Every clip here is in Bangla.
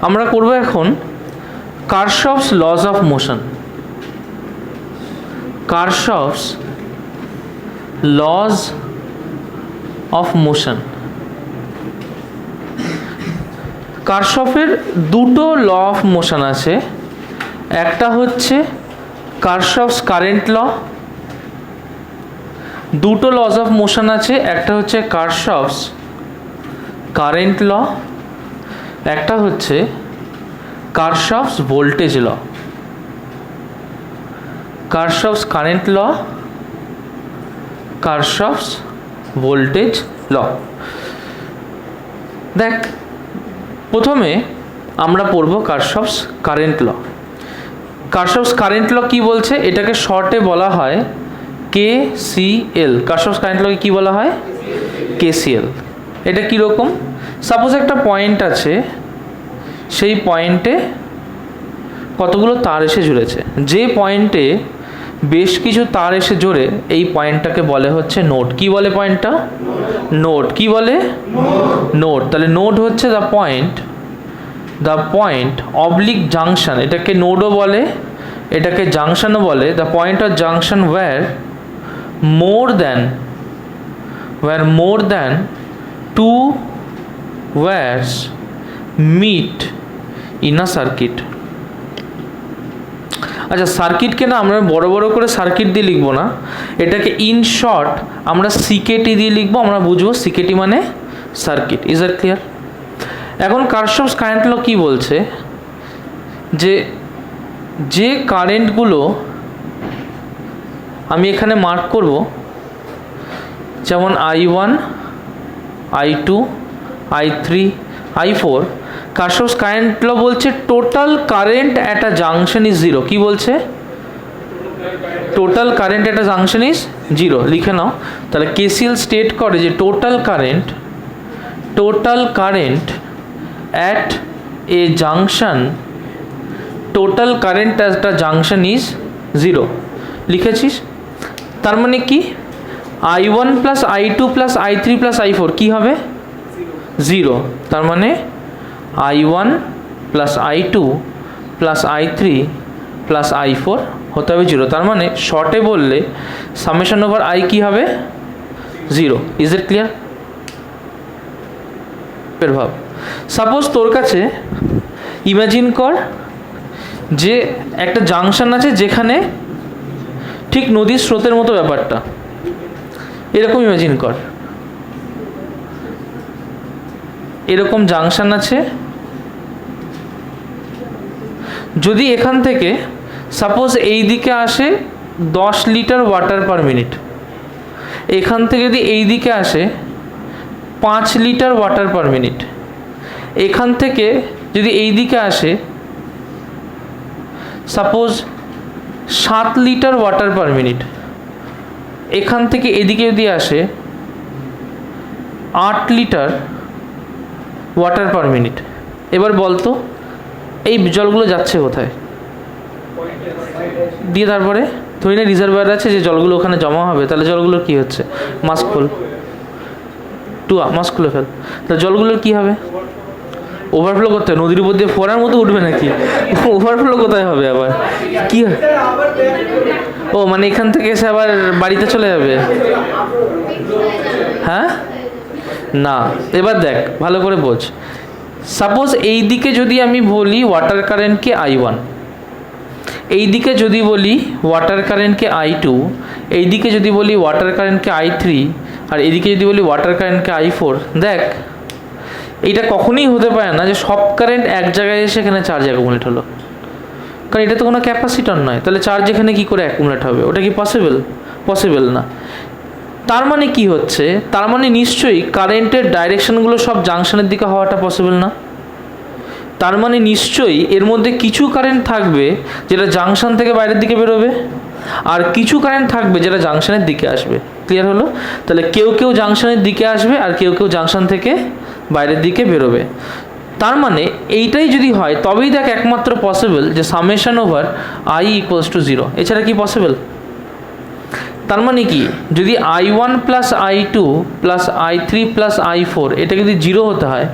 আমরা করব এখন Kirchhoff's laws of motion. Kirchhoff's laws of motion. কারশফের দুটো ল অফ মোশন আছে, একটা হচ্ছে কারশফস কারেন্ট ল, দুটো লজ অফ মোশন আছে, একটা হচ্ছে কারশফস কারেন্ট ল, একটা হচ্ছে Kirchhoff's voltage law. Kirchhoff's current law, Kirchhoff's voltage law. দেখ, প্রথমে আমরা পড়ব কারশফস কারেন্ট ল। কারশফস কারেন্ট ল কি বলছে? এটাকে শর্টে বলা হয় KCL। কারশফস কারেন্ট লকে কি বলা হয়? KCL। এটা কীরকম? সাপোজ একটা পয়েন্ট আছে, সেই পয়েন্টে কতগুলো তার এসে জুড়েছে, যে পয়েন্টে বেশ কিছু তার এসে জোরে এই পয়েন্টটাকে বলে হচ্ছে নোড। কি বলে পয়েন্টটা? নোড। কি বলে? নোড। তাহলে নোড হচ্ছে দ্য পয়েন্ট অবলিক জাংশন, এটাকে নোডও বলে, এটাকে জাংশনও বলে। The point of junction were more than two wires meet in a circuit। আচ্ছা, সার্কিটকে না আমরা বড় বড় করে সার্কিট দিয়ে লিখবো না, এটাকে ইন শর্ট আমরা সিকেটি দিয়ে লিখবো। আমরা বুঝবো সিকেটি মানে সার্কিট। Is that clear? এখন কারশফস কারেন্ট ল কি বলছে? যে কারেন্টগুলো আমি এখানে মার্ক করব, যেমন I1, I2, I3, I4, কারশফস current law বলছে total current at a junction is zero. কি বলছে? Total current at a junction is zero. লিখে নাও তাহলে। KCL স্টেট করে যে total current at a junction, total current at a junction is zero. লিখেছিস? তার মানে কি? I1 plus I2 plus I3 plus I4 কি হবে? জিরো। তার মানে I1 plus I2 plus I3 plus I4 হতে হবে জিরো। তার মানে শর্টে বললে সামেশন ওভার I কি হবে? জিরো। Is it clear? এর ভাব, সাপোজ তোর কাছে ইমাজিন কর যে একটা জাংশন আছে, যেখানে ঠিক নদীর স্রোতের মতো ব্যাপারটা, এরকম ইমাজিন কর। এরকম জাংশন আছে, যদি এখান থেকে সাপোজ এই দিকে আসে 10 লিটার ওয়াটার পার মিনিট, এখান থেকে যদি এই দিকে আসে 5 লিটার ওয়াটার পার মিনিট, এখান থেকে যদি এই দিকে আসে suppose 7 litre water per minute, এখান থেকে এদিকে যদি আসে 8 লিটার ওয়াটার পার মিনিট, এবার বলতো এই জলগুলো যাচ্ছে কোথায়? দিয়ে তারপরে ধরি না রিজার্ভার আছে, যে জলগুলো ওখানে জমা হবে, তাহলে জলগুলোর কি হচ্ছে? মাস খুলে ফেল। তাহলে জলগুলোর কি হবে? ওভারফ্লো করতে হবে। নদীর উপর দিয়ে ফোয়ারার মতো উঠবে নাকি? ওভারফ্লো কোথায় হবে আবার? কি হয়? ও মানে এখান থেকে এসে আবার বাড়িতে চলে যাবে? হ্যাঁ না। এবার দেখ ভালো করে বোঝ। সাপোজ এই দিকে যদি আমি বলি ওয়াটার কারেন্টকে I1, এই দিকে যদি বলি ওয়াটার কারেন্টকে I2, এই দিকে যদি বলি ওয়াটার কারেন্টকে I3, আর এদিকে যদি বলি ওয়াটার কারেন্টকে I4, দেখ এইটা কখনোই হতে পারে না যে সব কারেন্ট এক জায়গায় এসে এখানে চার্জ অ্যাকুমুলেট হলো, কারণ এটা তো কোনো ক্যাপাসিটর নয়। তাহলে চার্জ এখানে কি করে অ্যাকুমুলেট হবে? ওটা কি পসিবল না। তার মানে কি হচ্ছে? তার মানে নিশ্চয়ই কারেন্টের ডাইরেকশনগুলো সব জাংশনের দিকে হওয়াটা পসিবল না। তার মানে নিশ্চয়ই এর মধ্যে কিছু কারেন্ট থাকবে যেটা জাংশন থেকে বাইরের দিকে বেরোবে, আর কিছু কারেন্ট থাকবে যেটা জাংশনের দিকে আসবে। ক্লিয়ার হলো? তাহলে কেউ জাংশনের দিকে আসবে আর কেউ জাংশন থেকে বাইরের দিকে বেরোবে। তার মানে এইটাই যদি হয় তবেই দেখ একমাত্র পসিবল যে summation over I equals to zero. এছাড়া কি পসিবল? তার মানে কি, যদি I1 plus I2 plus I3 plus I4 এটা যদি জিরো হতে হয়,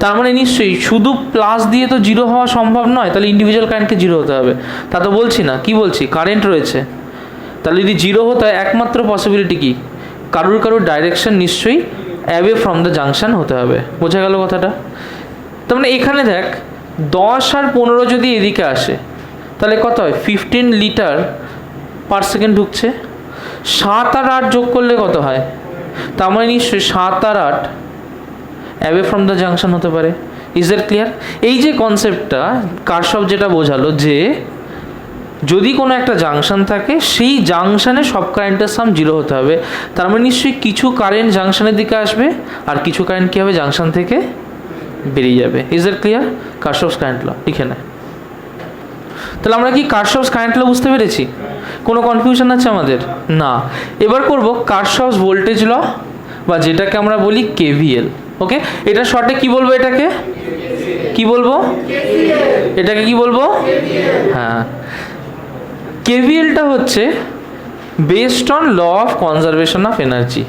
তার মানে নিশ্চয়ই শুধু প্লাস দিয়ে তো জিরো হওয়া সম্ভব নয়, তাহলে ইন্ডিভিজুয়াল কারেন্টকে জিরো হতে হবে। তা তো বলছি না, কি বলছি, কারেন্ট রয়েছে, তাহলে যদি জিরো হতে হয় একমাত্র পসিবিলিটি কি, কারুর ডাইরেকশন নিশ্চয়ই অ্যাওয়ে ফ্রম দ্য জাংশন হতে হবে। বোঝা গেল কথাটা? তার মানে এখানে দেখ 10 আর 15 যদি এদিকে আসে তাহলে কত হয়, 15 লিটার পার সেকেন্ড ঢুকছে। 7 আর 8 যোগ করলে কত হয়, তার মানে নিশ্চয়ই 7 আর 8 অ্যাওয়ে ফ্রম দ্য জাংশন হতে পারে। Is that clear? এই যে কনসেপ্টটা কারশফ যেটা বোঝালো, যে যদি কোনো একটা জাংশন থাকে সেই জাংশনে সব কারেন্টের সাম জিরো হতে হবে, তার মানে নিশ্চয়ই কিছু কারেন্ট জাংশনের দিকে আসবে আর কিছু কারেন্ট কী হবে, জাংশন থেকে বেরিয়ে যাবে। Is that clear? Kirchhoff's current law লিখে নেয়। তাহলে আমরা কি কারশফস কারেন্ট ল বুঝতে পেরেছি? কোনো কনফিউশন আছে আমাদের? না। এবার করব কারশফস ভোল্টেজ ল, বা যেটাকে আমরা বলি কেভিএল। ওকে, এটা শর্টে কি বলবো, এটাকে কি বলবো, এটাকে কি বলবো? হ্যাঁ, কেভিএলটা হচ্ছে based on law of conservation of energy.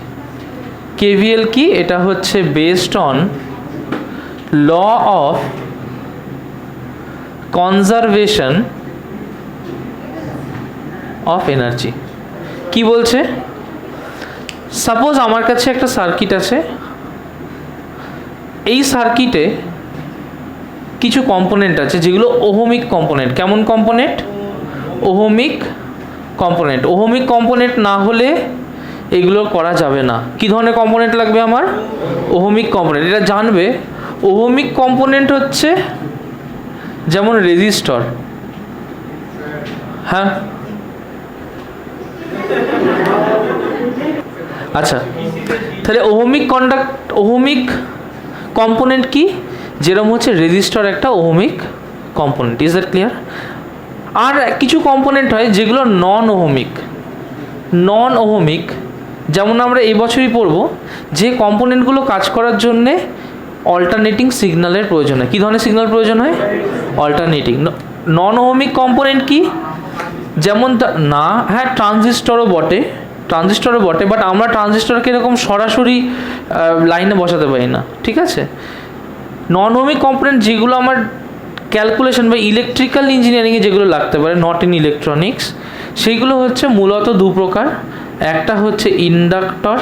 KVL কি, এটা হচ্ছে based on law of conservation of energy. কি বলছে, সাপোজ আমার কাছে একটা সার্কিট আছে, এই সার্কিটে কিছু কম্পোনেন্ট আছে যেগুলো ওহমিক কম্পোনেন্ট। কেমন component? Ohmic component. Ohmic component না হলে এগুলো করা যাবে না। কি ধরনের কম্পোনেন্ট লাগবে আমার? Ohmic component. এটা জানবে, ওহমিক কম্পোনেন্ট হচ্ছে যেমন রেজিস্টর। হ্যাঁ, আচ্ছা, তাহলে ওহমিক কম্পোনেন্ট কি, যেরকম হচ্ছে রেজিস্টর একটা ohmic component. Is that clear? আর কিছু কম্পোনেন্ট হয় যেগুলো নন ওহমিক, যেমন আমরা এই বছরই পড়ব, যে কম্পোনেন্টগুলো কাজ করার জন্যে অল্টারনেটিং সিগন্যালের প্রয়োজন হয়। কী ধরনের সিগন্যাল প্রয়োজন হয়? অল্টারনেটিং। নন ওহমিক কম্পোনেন্ট কি, যেমন না, হ্যাঁ ট্রানজিস্টরও বটে, বাট আমরা ট্রানজিস্টরকে এরকম সরাসরি লাইনে বসাতে পারি না, ঠিক আছে? নন ওহমিক কম্পোনেন্ট যেগুলো আমার ক্যালকুলেশন বা ইলেকট্রিক্যাল ইঞ্জিনিয়ারিংয়ে যেগুলো লাগতে পারে, নট ইন ইলেকট্রনিক্স, সেইগুলো হচ্ছে মূলত দু প্রকার। একটা হচ্ছে ইন্ডাক্টর,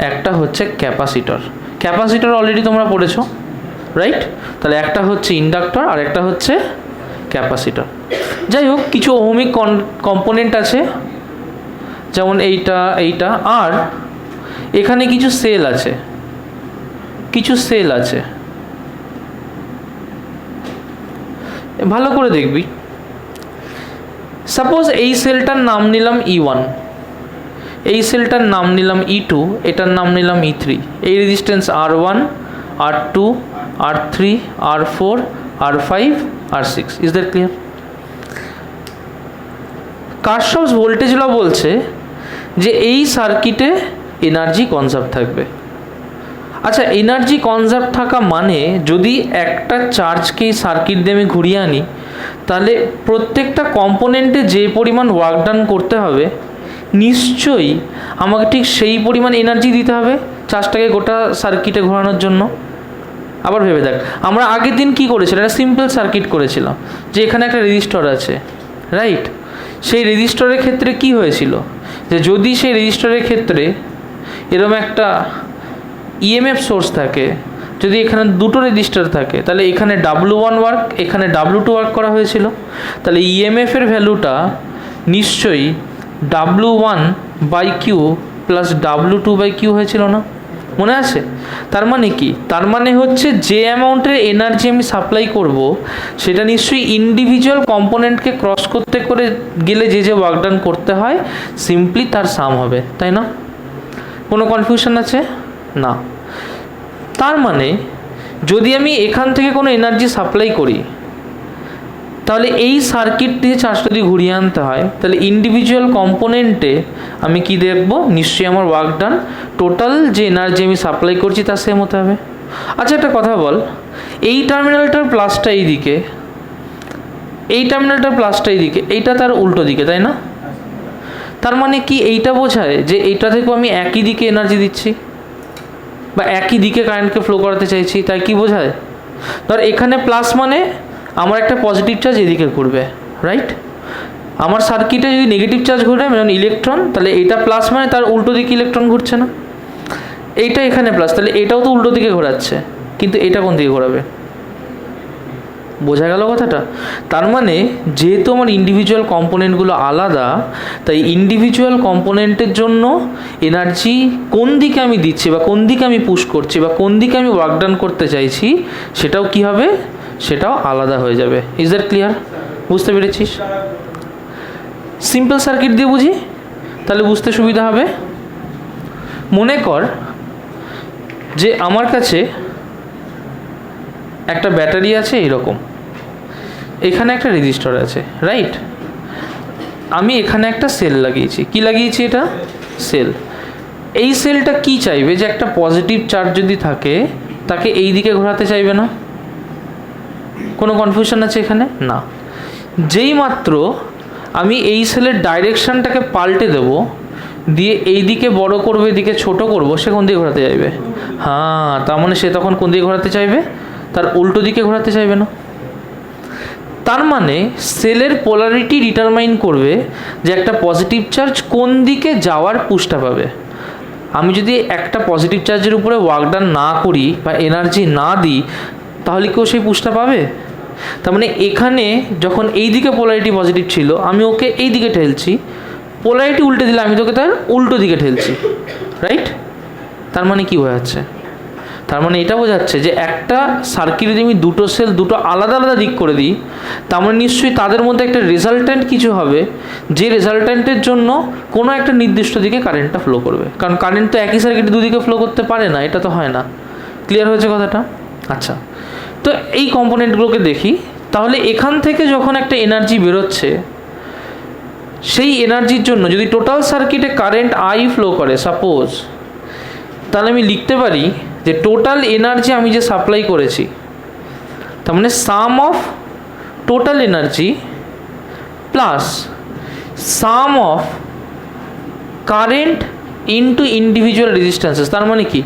একটা হচ্ছে ক্যাপাসিটর। ক্যাপাসিটর অলরেডি তোমরা পড়েছো, রাইট? তাহলে একটা হচ্ছে ইন্ডাক্টর আর একটা হচ্ছে ক্যাপাসিটর। যাই হোক, কিছু ওহমিক কম্পোনেন্ট আছে, যেমন এইটা, আর এখানে কিছু সেল আছে, ভালো করে দেখবি। সাপোজ এই সেলটার নাম নিলাম E1, এই সেলটার নাম নিলাম E2, এটার নাম নিলাম E3। এই resistance R1, R2, R3, R4, R5, R6। Is that clear? Kirchhoff's voltage law বলছে যে এই সার্কিটে এনার্জি কনজার্ভ থাকবে। আচ্ছা, এনার্জি কনজার্ভ থাকা মানে যদি একটা চার্জকে সার্কিট দিয়ে আমি ঘুরিয়ে আনি, তাহলে প্রত্যেকটা কম্পোনেন্টে যে পরিমাণ ওয়ার্ক ডান করতে হবে, নিশ্চয়ই আমাকে ঠিক সেই পরিমাণ এনার্জি দিতে হবে চার্জটাকে গোটা সার্কিটে ঘোরানোর জন্য। আবার ভেবে দেখ, আমরা আগের দিন কি করেছিলাম, একটা সিম্পল সার্কিট করেছিলাম, যে এখানে একটা রেজিস্টর আছে, রাইট? সেই রেজিস্টরের ক্ষেত্রে কি হয়েছিল, যে যদি সেই রেজিস্টরের ক্ষেত্রে এরকম একটা ইএমএফ সোর্স থাকে, যদি এখানে দুটো রেজিস্টার থাকে, তাহলে এখানে W1 ওয়ার্ক, এখানে W2 ওয়ার্ক করা হয়েছিল। তাহলে ইএমএফের ভ্যালুটা নিশ্চয়ই W1/Q প্লাস W2/Q হয়েছিল না? মনে আছে? তার মানে কি, তার মানে হচ্ছে যে অ্যামাউন্টের এনার্জি আমি সাপ্লাই করব, সেটা নিশ্চয়ই ইন্ডিভিজুয়াল কম্পোনেন্টকে ক্রস করতে করে গেলে যে ওয়ার্ক ডান করতে হয়, সিম্পলি তার সাম হবে, তাই না? কোনো কনফিউশন আছে? না। তার মানে যদি আমি এখান থেকে কোনো এনার্জি সাপ্লাই করি, তাহলে এই সার্কিট দিয়ে চার্জটা যদি ঘুরিয়ে আনতে হয়, তাহলে ইন্ডিভিজুয়াল কম্পোনেন্টে আমি কি দেখব, নিশ্চয়ই আমার ওয়ার্ক ডান টোটাল যে এনার্জি আমি সাপ্লাই করছি তার সেম হতে হবে। আচ্ছা, একটা কথা বল, এই টার্মিনালটার প্লাসটা এইদিকে, এইটা তার উল্টো দিকে, তাই না? তার মানে কি এইটা বোঝায় যে এইটা থেকেও আমি একই দিকে এনার্জি দিচ্ছি? বা একই দিকে কারেন্টকে ফ্লো করাতে চাইছি, তাই কি বোঝায়? ধর এখানে প্লাস মানে আমার একটা পজিটিভ চার্জ এদিকে ঘুরবে, রাইট? আমার সার্কিটে যদি নেগেটিভ চার্জ ঘুরে যেমন ইলেকট্রন, তাহলে এটা প্লাস মানে তার উল্টো দিকে ইলেকট্রন ঘুরছে না? এইটা এখানে প্লাস, তাহলে এটাও তো উল্টো দিকে ঘোরাচ্ছে, কিন্তু এটা কোন দিকে ঘোরাবে? বোঝা গেল কথাটা? তার মানে যেহেতু আমার ইন্ডিভিজুয়াল কম্পোনেন্টগুলো আলাদা, তাই ইন্ডিভিজুয়াল কম্পোনেন্টের জন্য এনার্জি কোন দিকে আমি দিচ্ছি বা কোন দিকে আমি পুশ করছি বা কোন দিকে আমি ওয়ার্ক ডান করতে চাইছি, সেটাও কি হবে? সেটাও আলাদা হয়ে যাবে। Is that clear? বুঝতে পেরেছিস? সিম্পল সার্কিট দিয়ে বুঝি, তাহলে বুঝতে সুবিধা হবে। মনে কর যে আমার কাছে একটা ব্যাটারি আছে এইরকম, এখানে একটা রেজিস্টর আছে, রাইট? আমি এখানে একটা সেল লাগিয়েছি। কি লাগিয়েছি? এটা সেল। এই সেলটা কি চাইবে? যে একটা পজিটিভ চার্জ যদি থাকে তাকে এই দিকে ঘোরাতে চাইবে না? কোনো কনফিউশন আছে এখানে? না। যেই মাত্র আমি এই সেলের ডাইরেকশনটাকে পাল্টে দেব, দিয়ে এই দিকে বড় করবো এদিকে ছোট করব, সে কোন দিকে ঘোরাতে চাইবে? হ্যাঁ, তার মানে সে তখন কোন দিকে ঘোরাতে চাইবে? তার উল্টো দিকে ঘোরাতে চাইবে না? তার মানে সেলের পোলারিটি ডিটারমাইন করবে যে একটা পজিটিভ চার্জ কোন দিকে যাওয়ার পুশটা পাবে। আমি যদি একটা পজিটিভ চার্জের উপরে ওয়ার্ক ডান না করি বা এনার্জি না দিই, তাহলে কেউ সেই পুশটা পাবে? তার মানে এখানে যখন এই দিকে পোলারিটি পজিটিভ ছিল, আমি ওকে এই দিকে ঠেলছি, পোলারিটি উল্টে দিলে আমি তোকে তার উল্টো দিকে ঠেলছি, রাইট? তার মানে কি হয়ে যাচ্ছে? তার মানে এটা বোঝাচ্ছে যে একটা সার্কিটে যদি আমি দুটো সেল দুটো আলাদা আলাদা দিক করে দিই, তার মানে নিশ্চয়ই তাদের মধ্যে একটা রেজাল্ট্যান্ট কিছু হবে, যে রেজাল্ট্যান্টের জন্য কোনো একটা নির্দিষ্ট দিকে কারেন্টটা ফ্লো করবে। কারণ কারেন্ট তো একই সার্কিটে দুদিকে ফ্লো করতে পারে না, এটা তো হয় না। ক্লিয়ার হয়েছে কথাটা? আচ্ছা, তো এই কম্পোনেন্টগুলোকে দেখি। তাহলে এখান থেকে যখন একটা এনার্জি বেরোচ্ছে, সেই এনার্জির জন্য যদি টোটাল সার্কিটে কারেন্ট আই ফ্লো করে সাপোজ, তাহলে আমি লিখতে পারি যে টোটাল এনার্জি আমি যে সাপ্লাই করেছি, তার মানে sum of total energy plus sum of current into individual resistances. তার মানে কি?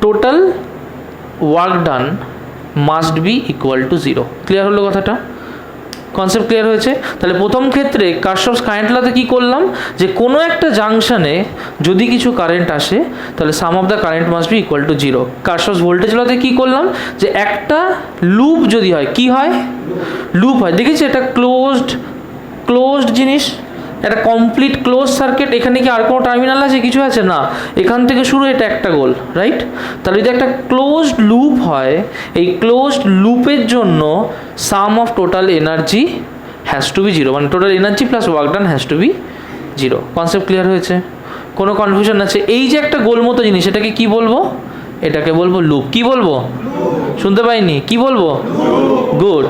Total work done must be equal to 0। Clear হলো কথাটা? কনসেপ্ট ক্লিয়ার হয়েছে? তাহলে প্রথম ক্ষেত্রে কারশফস কারেন্ট লতে কী করলাম, যে কোনো একটা জাংশনে যদি কিছু কারেন্ট আসে তাহলে sum of the current must be equal to 0। Kirchhoff's voltage লতে কী করলাম, যে একটা লুপ যদি হয়, কি হয়? লুপ হয়। দেখেছি এটা ক্লোজড জিনিস, একটা কমপ্লিট ক্লোজ সার্কিট। এখানে কি আর কোনো টার্মিনাল আছে? কিছু আছে না, এখান থেকে শুরু, এটা একটা গোল, রাইট? তাহলে যদি একটা ক্লোজড লুপ হয়, এই ক্লোজড লুপের জন্য sum of total energy has to be 0, মানে total energy plus work done has to be 0। Concept clear হয়েছে? কোনো কনফিউশন আছে? এই যে একটা গোল মতো জিনিস, এটাকে কি বলবো? এটাকে বলবো লুপ। কি বলবো? শুনতে পাইনি, কি বলবো? গুড।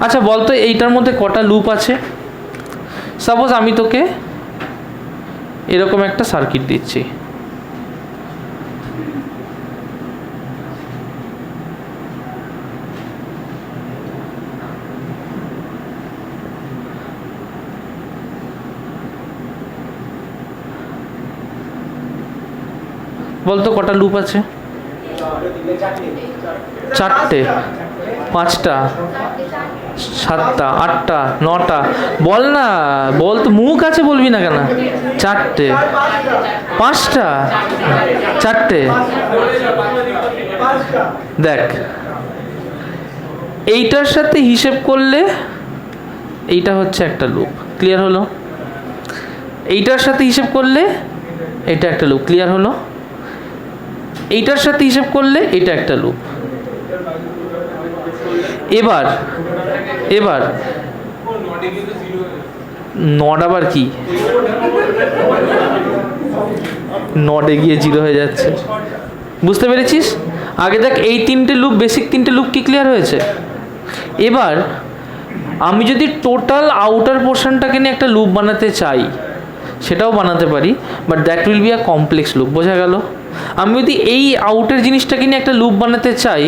আচ্ছা বলতো এইটার মধ্যে কটা লুপ আছে? সাপোজ আমি তোকে এরকম একটা সার্কিট দিচ্ছি, বলতো কটা লুপ আছে? 4টে, 5টা, 7টা, 8টা, 9টা? বল না, বল তো, মুখ আছে বলবি না কেন? 4টে, 5টা, 4টে। দেখ, এইটার সাথে হিসেব করলে এইটা হচ্ছে একটা লুপ। ক্লিয়ার হলো? এইটার সাথে হিসেব করলে এটা একটা লুপ। ক্লিয়ার হলো? এইটার সাথে হিসেব করলে এটা একটা লুপ। এবার নট আবার কি? নটে গিয়ে 0 হয়ে যাচ্ছে। বুঝতে পেরেছিস? আগে দেখ, এই 3টে লুপ, বেসিক 3টে লুপ কি ক্লিয়ার হয়েছে? এবার আমি যদি টোটাল আউটার পোর্শনটাকে নিয়ে একটা লুপ বানাতে চাই, সেটাও বানাতে পারি, but that will be a complex loop. বোঝা গেল? আমি যদি এই আউটের জিনিসটাকে নিয়ে একটা লুপ বানাতে চাই,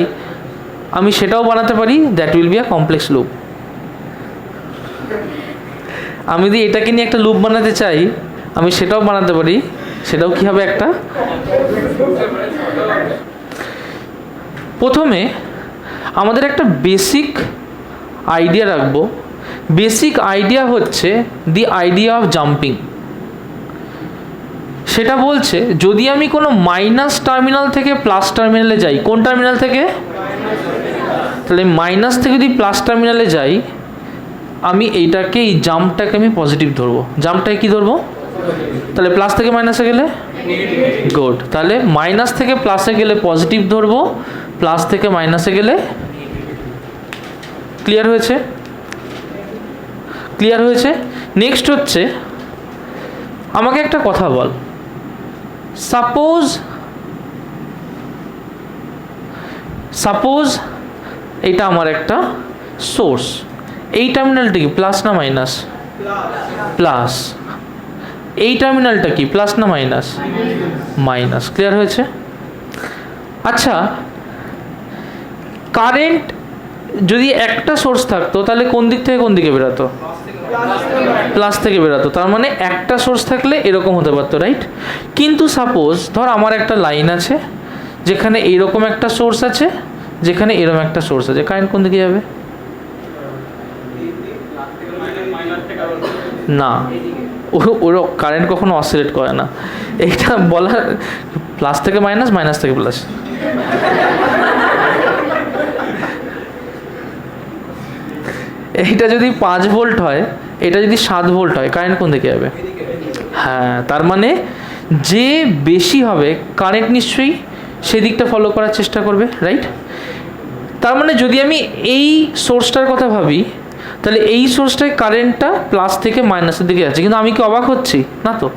আমি সেটাও বানাতে পারি, that will be a complex loop. আমি যদি এটাকে নিয়ে একটা লুপ বানাতে চাই, আমি সেটাও বানাতে পারি, সেটাও কি হবে একটা। প্রথমে আমাদের একটা বেসিক আইডিয়া রাখবো। বেসিক আইডিয়া হচ্ছে দি আইডিয়া অফ জাম্পিং। সেটা বলছে যদি আমি কোনো মাইনাস টার্মিনাল থেকে প্লাস টার্মিনালে যাই, কোন টার্মিনাল থেকে, তাহলে মাইনাস থেকে যদি প্লাস টার্মিনালে যাই, আমি এইটাকে, এই জাম্পটাকে আমি পজিটিভ ধরবো। জাম্পটাকে কি ধরবো? তাহলে প্লাস থেকে মাইনাসে গেলে গুড। তাহলে মাইনাস থেকে প্লাসে গেলে পজিটিভ ধরবো, প্লাস থেকে মাইনাসে গেলে। ক্লিয়ার হয়েছে? ক্লিয়ার হয়েছে। নেক্সট হচ্ছে, আমাকে একটা কথা বল, সাপোজ এটা আমার একটা সোর্স, এই টার্মিনালটা কি প্লাস না মাইনাস? প্লাস। এই টার্মিনালটা কি প্লাস না মাইনাস? মাইনাস। ক্লিয়ার হয়েছে? আচ্ছা, কারেন্ট যদি একটা সোর্স থাকতো তাহলে কোন দিক থেকে কোন দিকে বেরোতো? প্লাস থেকে বেরোতো। তার মানে একটা সোর্স থাকলে এরকম হতে পারতো, রাইট? কিন্তু সাপোজ ধর আমার একটা লাইন আছে যেখানে এইরকম একটা সোর্স আছে, যেখানে এরকম একটা সোর্স আছে, কারেন্ট কোন দিকে যাবে? না, ওর কারেন্ট কখনো অসিলেট করে না। এইটা বলার, প্লাস থেকে মাইনাস, মাইনাস থেকে প্লাস। এইটা যদি 5 ভোল্ট হয়, এটা যদি 7 ভোল্ট হয়, কারেন্ট কোন দিকে যাবে? হ্যাঁ, তার মানে যে বেশি হবে কারেন্ট নিশ্চয়ই সেদিকটা ফলো করার চেষ্টা করবে, রাইট? তার মানে যদি আমি এই সোর্সটার কথা ভাবি, তাহলে এই সোর্সটায় কারেন্টটা প্লাস থেকে মাইনাসের দিকে যাচ্ছে, কিন্তু আমি কি অবাক হচ্ছি? না তো,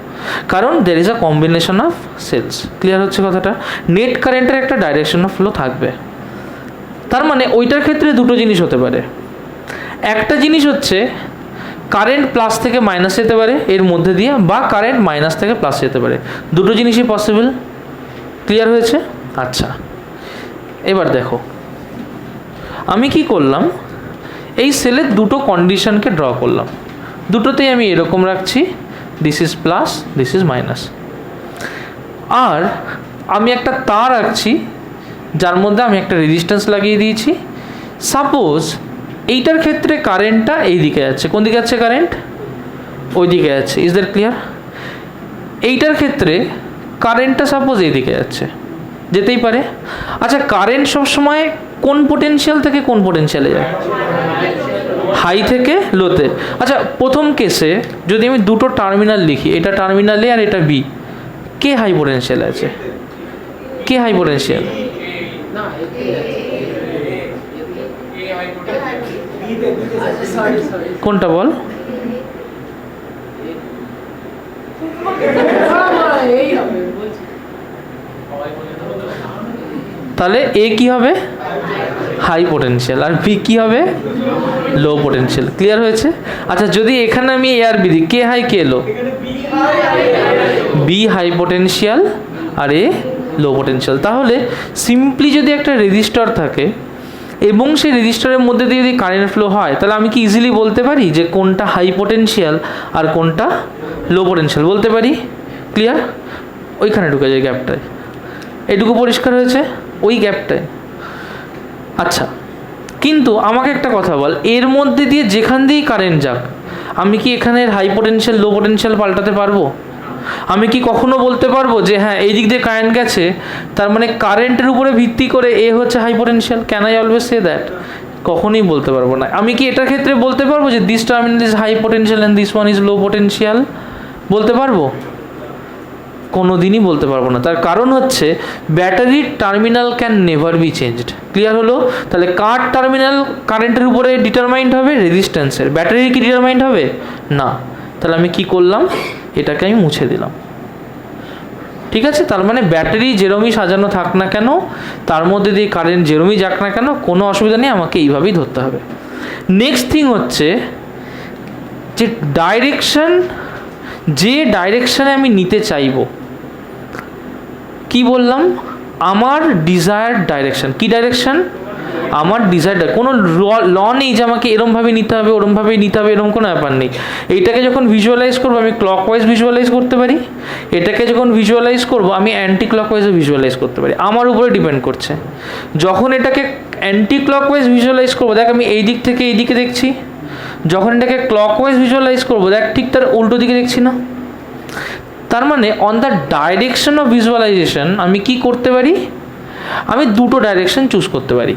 কারণ there is a combination of cells. Clear হচ্ছে কথাটা? নেট কারেন্টের একটা ডাইরেকশন অফ ফ্লো থাকবে। তার মানে ওইটার ক্ষেত্রে দুটো জিনিস হতে পারে। একটা জিনিস হচ্ছে কারেন্ট প্লাস থেকে মাইনাস যেতে পারে এর মধ্যে দিয়ে, বা কারেন্ট মাইনাস থেকে প্লাস যেতে পারে। দুটো জিনিসই পসিবল। ক্লিয়ার হয়েছে? আচ্ছা, এবার দেখো আমি কি করলাম, এই সেলের দুটো কন্ডিশনকে ড্র করলাম। দুটোতেই আমি এরকম রাখছি, this is plus, this is minus. আর আমি একটা তার রাখছি যার মধ্যে আমি একটা রেজিস্ট্যান্স লাগিয়ে দিয়েছি। সাপোজ এইটার ক্ষেত্রে কারেন্টটা এই দিকে যাচ্ছে। কোন দিকে যাচ্ছে কারেন্ট? ওই দিকে যাচ্ছে। Is that clear? এইটার ক্ষেত্রে কারেন্টটা সাপোজ এই দিকে যাচ্ছে, যেতেই পারে। আচ্ছা, কারেন্ট সবসময় কোন পোটেনশিয়াল থেকে কোন পোটেনশিয়ালে যায়? হাই থেকে লোতে। আচ্ছা, প্রথম কেসে যদি আমি দুটো টার্মিনাল লিখি, এটা টার্মিনাল এ আর এটা বি, কে হাই পোটেনশিয়াল আছে? কে হাই পোটেনশিয়াল? কোনটা বল? তাহলে এ কি হবে? High potential. আর বি কি হবে? লো পোটেনশিয়াল। ক্লিয়ার হয়েছে? আচ্ছা, যদি এখানে আমি এ আর বি দিই, কে হাই কে লো? বি হাই পোটেনশিয়াল আর এ লো পোটেনশিয়াল। তাহলে সিম্পলি যদি একটা রেজিস্টর থাকে এবং সেই রেজিস্টরের মধ্যে দিয়ে যদি কারেন্ট ফ্লো হয়, তাহলে আমি কি ইজিলি বলতে পারি যে কোনটা হাই পোটেনশিয়াল আর কোনটা লো পোটেনশিয়াল? বলতে পারি। ক্লিয়ার? ওইখানে ঢুকে যায় গ্যাপটায়। এটুকু পরিষ্কার হয়েছে? ওই গ্যাপটায়। আচ্ছা, কিন্তু আমাকে একটা কথা বল, এর মধ্যে দিয়ে যেখান দিয়েই কারেন্ট যাক, আমি কি এখানের হাই পোটেনশিয়াল লো পোটেনশিয়াল পাল্টাতে পারবো? আমি কি কখনো বলতে পারবো যে হ্যাঁ এই দিক দিয়ে কারেন্ট গেছে, তার মানে কারেন্টের উপরে ভিত্তি করে এ হচ্ছে high potential? Can I always say that? কখনোই বলতে পারবো না। আমি কি এটার ক্ষেত্রে বলতে পারবো যে this terminal is high potential and this one is low potential? বলতে পারবো? কোনো দিনই বলতে পারবো না। তার কারণ হচ্ছে ব্যাটারির terminal can never be changed. Clear হলো? তাহলে কার টার্মিনাল কারেন্টের উপরে ডিটারমাইন্ড হবে? রেজিস্ট্যান্সের। ব্যাটারির কি ডিটারমাইন্ড হবে? না। তাহলে আমি কি করলাম? এটাকে আমি মুছে দিলাম। ঠিক আছে? তার মানে ব্যাটারি যেরমই সাজানো থাক না কেন, তার মধ্যে দিয়ে কারেন্ট যেরমই যাক না কেন, কোনো অসুবিধা নেই, আমাকে এইভাবেই ধরতে হবে। নেক্সট থিং হচ্ছে যে ডাইরেকশন, যে ডাইরেকশানে আমি নিতে চাইবো, কি বললাম? আমার ডিজায়ার্ড ডাইরেকশন। কি ডাইরেকশন? আমার ডিজায়ার, কোনো ল নেই যে আমাকে এরমভাবে নিতে হবে, ওরমভাবেই নিতে হবে, এরকম কোনো ব্যাপার নেই। এইটাকে যখন ভিজুয়ালাইজ করবো আমি ক্লকওয়াইজ ভিজুয়ালাইজ করতে পারি, এটাকে যখন ভিজুয়ালাইজ করবো আমি অ্যান্টি ক্লকওয়াইজে ভিজুয়ালাইজ করতে পারি, আমার উপরে ডিপেন্ড করছে। যখন এটাকে অ্যান্টি ক্লকওয়াইজ ভিজুয়ালাইজ করবো, দেখ আমি এই দিক থেকে এই দিকে দেখছি, যখন এটাকে ক্লকওয়াইজ ভিজুয়ালাইজ করবো দেখ ঠিক তার উল্টো দিকে দেখছি না। তার মানে on the direction of visualisation আমি কি করতে পারি, আমি দুটো ডাইরেকশন চুজ করতে পারি।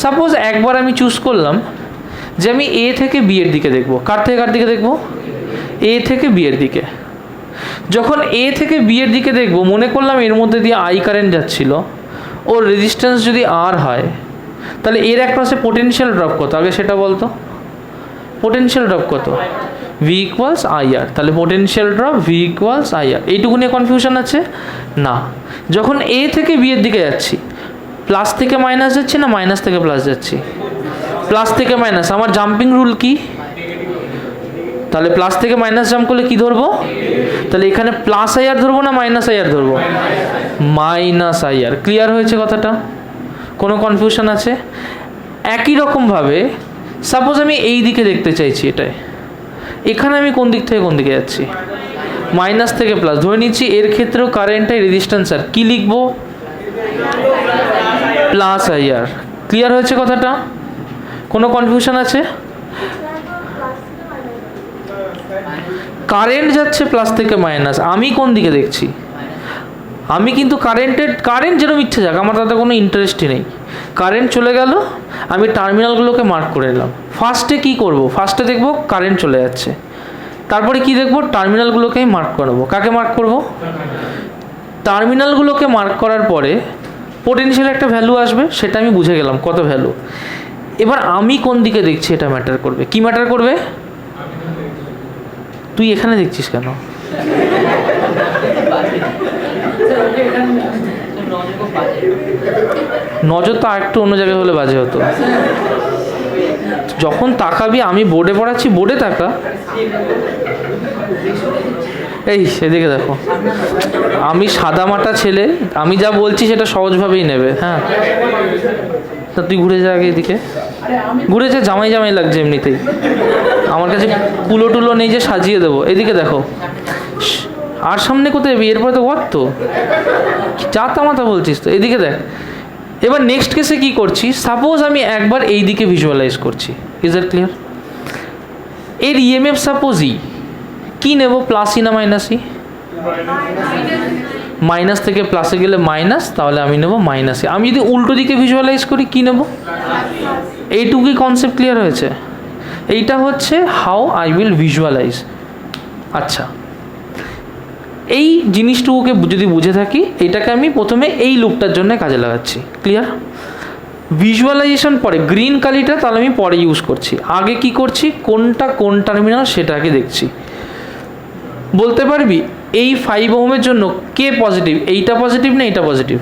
সাপোজ একবার আমি চুজ করলাম যে আমি এ থেকে বি এর দিকে দেখবো, কার দিকে দেখবো, এ থেকে বি এর দিকে। যখন এ থেকে বি এর দিকে দেখবো, মনে করলাম এর মধ্যে দিয়ে আই কারেন্ট যাচ্ছিল, ওর রেজিস্ট্যান্স যদি আর হয়, তাহলে এর এক পাশে পোটেনশিয়াল ড্রপ কত, আগে সেটা বলতো। পোটেনশিয়াল ড্রপ কত, ভি ইকুয়ালস আই আর, তাহলে potential drop V equals I R. এইটুকু নিয়ে কনফিউশন আছে না। যখন এ থেকে বি এর দিকে যাচ্ছি, প্লাস থেকে মাইনাস যাচ্ছি না মাইনাস থেকে প্লাস যাচ্ছি, প্লাস থেকে মাইনাস, আমার জাম্পিং রুল কি, তাহলে প্লাস থেকে মাইনাস জাম্প করলে কি ধরবো, তাহলে এখানে প্লাস আই আর ধরবো না মাইনাস আই আর ধরবো, মাইনাস আই আর। ক্লিয়ার হয়েছে কথাটা, কোনো কনফিউশন আছে? একই রকমভাবে সাপোজ আমি এই দিকে দেখতে চাইছি, এটাই এখানে আমি কোন দিক থেকে কোন দিকে যাচ্ছি, মাইনাস থেকে প্লাস ধরে নিচ্ছি, এর ক্ষেত্রেও কারেন্টটাই রেজিস্ট্যান্স আর কি লিখবো, প্লাস আই আর। ক্লিয়ার হয়েছে কথাটা, কোনো কনফিউশন আছে? কারেন্ট যাচ্ছে প্লাস থেকে মাইনাস, আমি কোন দিকে দেখছি, আমি কিন্তু কারেন্ট যেরকম ইচ্ছে যাক, আমার তাতে কোনো ইন্টারেস্টই নেই। কারেন্ট চলে গেল, আমি টার্মিনালগুলোকে মার্ক করে নিলাম। ফার্স্টে কি করব, ফার্স্টে দেখব কারেন্ট চলে যাচ্ছে, তারপরে কি দেখব, টার্মিনালগুলোকে মার্ক করব। কাকে মার্ক করব, টার্মিনালগুলোকে মার্ক করার পরে পোটেনশিয়াল একটা ভ্যালু আসবে, সেটা আমি বুঝে গেলাম কত ভ্যালু। এবার আমি কোন দিকে দেখছি এটা ম্যাটার করবে। কি ম্যাটার করবে, তুই এখানে দেখছিস কেন, নজর তো আরেকটু অন্য জায়গায় হলে বাজে হতো। যখন তাকাবি, আমি বোর্ডে পড়াচ্ছি, বোর্ডে তাকা। এই সেদিকে দেখো, আমি সাদামাটা ছেলে, আমি যা বলছি সেটা সহজভাবেই নেবে। হ্যাঁ, তা তুই ঘুরে যা আগে, এদিকে ঘুরে যা, জামাই জামাই লাগছে এমনিতেই, আমার কাছে কুলো টুলো নেই যে সাজিয়ে দেবো। এদিকে দেখো, আর সামনে কোথায় যাবি, এরপরে তো তো যা তামাতা বলছিস তো। এদিকে দেখ, এবার নেক্সট কেসে কি করছি, সাপোজ আমি একবার এই দিকে ভিজুয়ালাইজ করছি। Is that clear? এর ইএমএফ সাপোজ ই, কি নেব, প্লাসই না মাইনাসই? মাইনাস থেকে প্লাসে গেলে মাইনাস, তাহলে আমি নেব মাইনাসই। আমি যদি উল্টো দিকে ভিজুয়ালাইজ করি, কি নেব? এইটুকুই কনসেপ্ট ক্লিয়ার হয়েছে? এইটা হচ্ছে হাউ আই উইল ভিজুয়ালাইজ। আচ্ছা, এই জিনিসটুকুকে যদি বুঝে থাকি, এটাকে আমি প্রথমে এই লুপটার জন্য কাজে লাগাচ্ছি। ক্লিয়ার? ভিজুয়ালাইজেশন পরে, গ্রিন কালিটা তাহলে আমি পরে ইউজ করছি, আগে কি করছি, কোনটা কোন টার্মিনাল সেটা আগে দেখছি। বলতে পারবি এই 5 ওহমের জন্য কে পজিটিভ, এইটা পজিটিভ না এইটা পজিটিভ?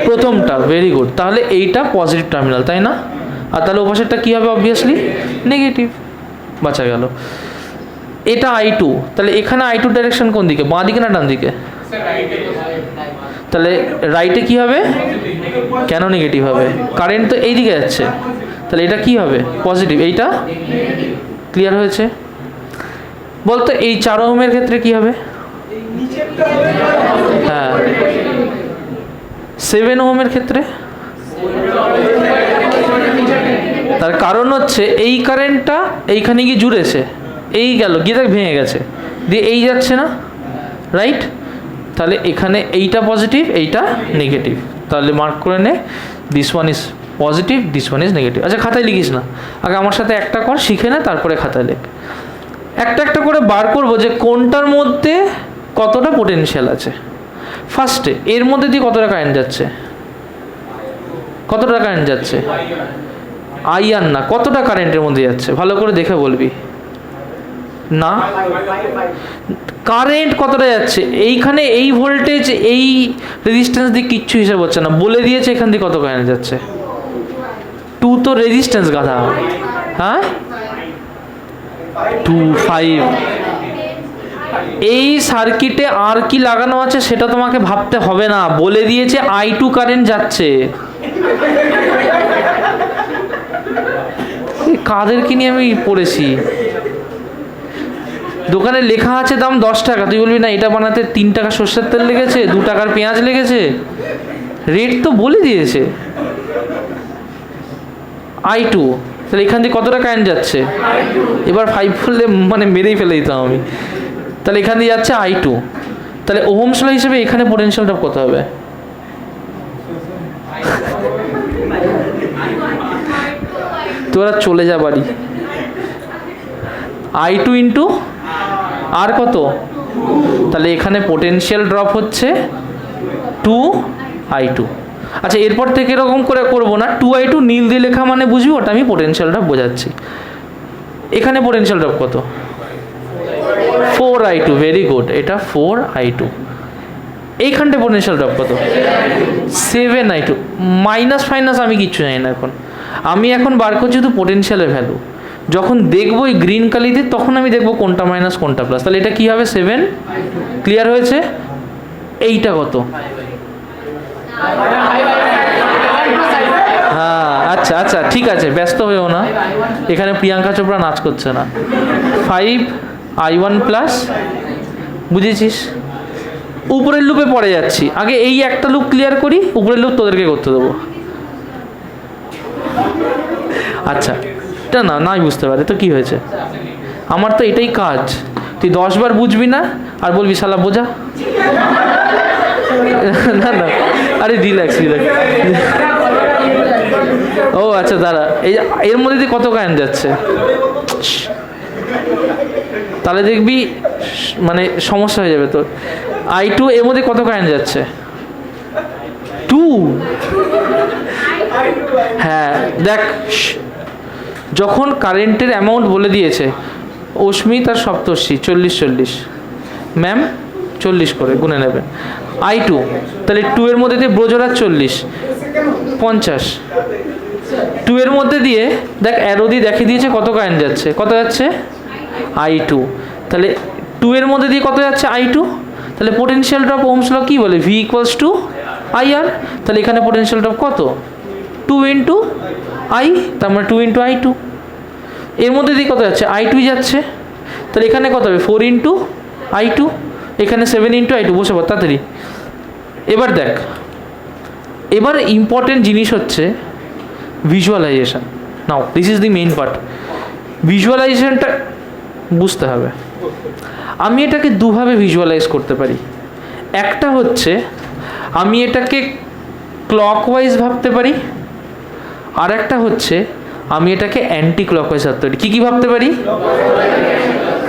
প্রথমটা। ভেরি গুড, তাহলে এইটা পজিটিভ টার্মিনাল, তাই না? আর তাহলে ওপাশেরটা কী হবে, অবভিয়াসলি নেগেটিভ। বাঁচা গেল। এটা I2, তাহলে এখানে I2 ডাইরেকশন কোন দিকে, বাঁ দিকে না ডান দিকে? তাহলে রাইটে কি হবে, কেন নেগেটিভ হবে, কারেন্ট তো এই দিকে যাচ্ছে, তাহলে এটা কি হবে, পজিটিভ। এইটা ক্লিয়ার হয়েছে? বলতো এই 4 ওহমের ক্ষেত্রে কি হবে? হ্যাঁ, 7 ওহমের ক্ষেত্রে? তার কারণ হচ্ছে এই কারেন্টটা এইখানে গিয়ে জুড়েছে, এই গেল গিয়ে দেখ ভেঙে গেছে, দিয়ে এই যাচ্ছে না, রাইট? তাহলে এখানে এইটা পজিটিভ, এইটা নেগেটিভ, তাহলে মার্ক করে নে, this one is positive, this one is negative. আচ্ছা, খাতায় লিখিস না, আগে আমার সাথে একটা কর, শিখে না, তারপরে খাতায় লেখ। একটা একটা করে বার করবো যে কোনটার মধ্যে কতটা পোটেনশিয়াল আছে। ফার্স্টে এর মধ্যে দিয়ে কতটা কারেন্ট যাচ্ছে, কতটা কারেন্ট যাচ্ছে, আইআর না, কতটা কারেন্টের মধ্যে যাচ্ছে, ভালো করে দেখে বলবি। না, কারেন্ট কতটা যাচ্ছে, এইখানে এই ভোল্টেজ এই রেজিস্ট্যান্স দিয়ে কিচ্ছু হিসাব হচ্ছে না, বলে দিয়েছে এখান দিয়ে কত কারেন্ট যাচ্ছে। 2 তো রেজিস্ট্যান্স গাধা। হ্যাঁ, 2, 5। এই সার্কিটে আর কি লাগানো আছে সেটা তোমাকে ভাবতে হবে না, বলে দিয়েছে I2 কারেন্ট যাচ্ছে। কাদেরকে নিয়ে আমি পড়েছি? দোকানে লেখা আছে দাম 10 টাকা, তুই বলবি না এটা বানাতে 3 টাকা সর্ষের তেল লেগেছে, 2 টাকার পেঁয়াজ লেগেছে, রেট তো বলে দিয়েছে। I2, তাহলে এখান থেকে কতটা কারেন্ট যাচ্ছে? এবার 5 বললে মানে মেরেই ফেলে দিতাম আমি। তাহলে এখান দিয়ে যাচ্ছে I2, তাহলে ওহমস ল হিসেবে এখানে পোটেনশিয়াল ড্রপ কত হবে? তোরা চলে যা বাড়ি। I2 ইন্টু আর কত? তাহলে এখানে পোটেনশিয়াল ড্রপ হচ্ছে 2I2। আচ্ছা, এরপর থেকে এরকম করে করবো না, 2I2 নীল দিয়ে লেখা মানে বুঝবি ওটা আমি পোটেনশিয়াল ড্রপ বোঝাচ্ছি। এখানে পোটেনশিয়াল ড্রপ কত? 4I2, ভেরি গুড, এটা 4I2। এইখানটা পোটেনশিয়াল ড্রপ কত? 7I2। মাইনাস ফাইনাস আমি কিচ্ছু জানি না এখন, আমি এখন বার করছি শুধু পোটেনশিয়ালের ভ্যালু। যখন দেখবো এই গ্রিন কালিতে তখন আমি দেখবো কোনটা মাইনাস কোনটা প্লাস। তাহলে এটা কি হবে? 7। ক্লিয়ার হয়েছে? এইটা কত? হ্যাঁ, আচ্ছা আচ্ছা ঠিক আছে, ব্যস্ত হয়েও না, এখানে প্রিয়াঙ্কা চোপড়া নাচ করছে না। 5I1 প্লাস, বুঝেছিস? উপরের লুপে পড়ে যাচ্ছি, আগে এই একটা লুপ ক্লিয়ার করি, উপরের লুপ তোদেরকে করতে দেবো। আচ্ছা, এটা না নাই বুঝতে পারে তো কি হয়েছে, আমার তো এটাই কাজ। তুই 10 বার বুঝবি না আর বলবি শালা বোঝা। না না, আরে রিল্যাক্স রিল্যাক্স। ও আচ্ছা দাঁড়া, এর মধ্যে দিয়ে কত কারেন্ট যাচ্ছে? তাহলে দেখবি মানে সমস্যা হয়ে যাবে তোর। I2 এর মধ্যে কত কারেন্ট যাচ্ছে? 2। হ্যাঁ দেখ, যখন কারেন্টের অ্যামাউন্ট বলে দিয়েছে অস্মিত আর সপ্তর্ষি 40 ম্যাম 40 করে গুনে নেবেন। I2 তাহলে 2 এর মধ্যে দিয়ে ব্রজরাজ 40 50। 2 এর মধ্যে দিয়ে দেখ অ্যারো দিয়ে দেখিয়ে দিয়েছে কত কারেন্ট যাচ্ছে, কত যাচ্ছে? I2। তাহলে 2 এর মধ্যে দিয়ে কত যাচ্ছে? I2। তাহলে পোটেনশিয়াল ড্রপ ওহমস ল কি বলে? V equals to IR। তাহলে এখানে পোটেনশিয়াল ড্রপ কত? 2 ইন্টু I, তার মানে 2 ইন্টু I2। এর মধ্যে দিয়ে কত যাচ্ছে? I2 যাচ্ছে, তাহলে এখানে কত হবে? 4 ইন্টু I2, এখানে 7 ইন্টু I2। বসে পড় তাড়াতাড়ি। এবার দেখ, এবার ইম্পর্টেন্ট জিনিস হচ্ছে visualisation. Now this is the main part. ভিজুয়ালাইজেশনটা বুঝতে হবে। আমি এটাকে দুভাবে ভিজুয়ালাইজ করতে পারি। একটা হচ্ছে আমি এটাকে ক্লকওয়াইজ ভাবতে পারি, আর একটা হচ্ছে আমি এটাকে অ্যান্টি ক্লকওয়াইজ ভাবতে পারি। কী কী ভাবতে পারি?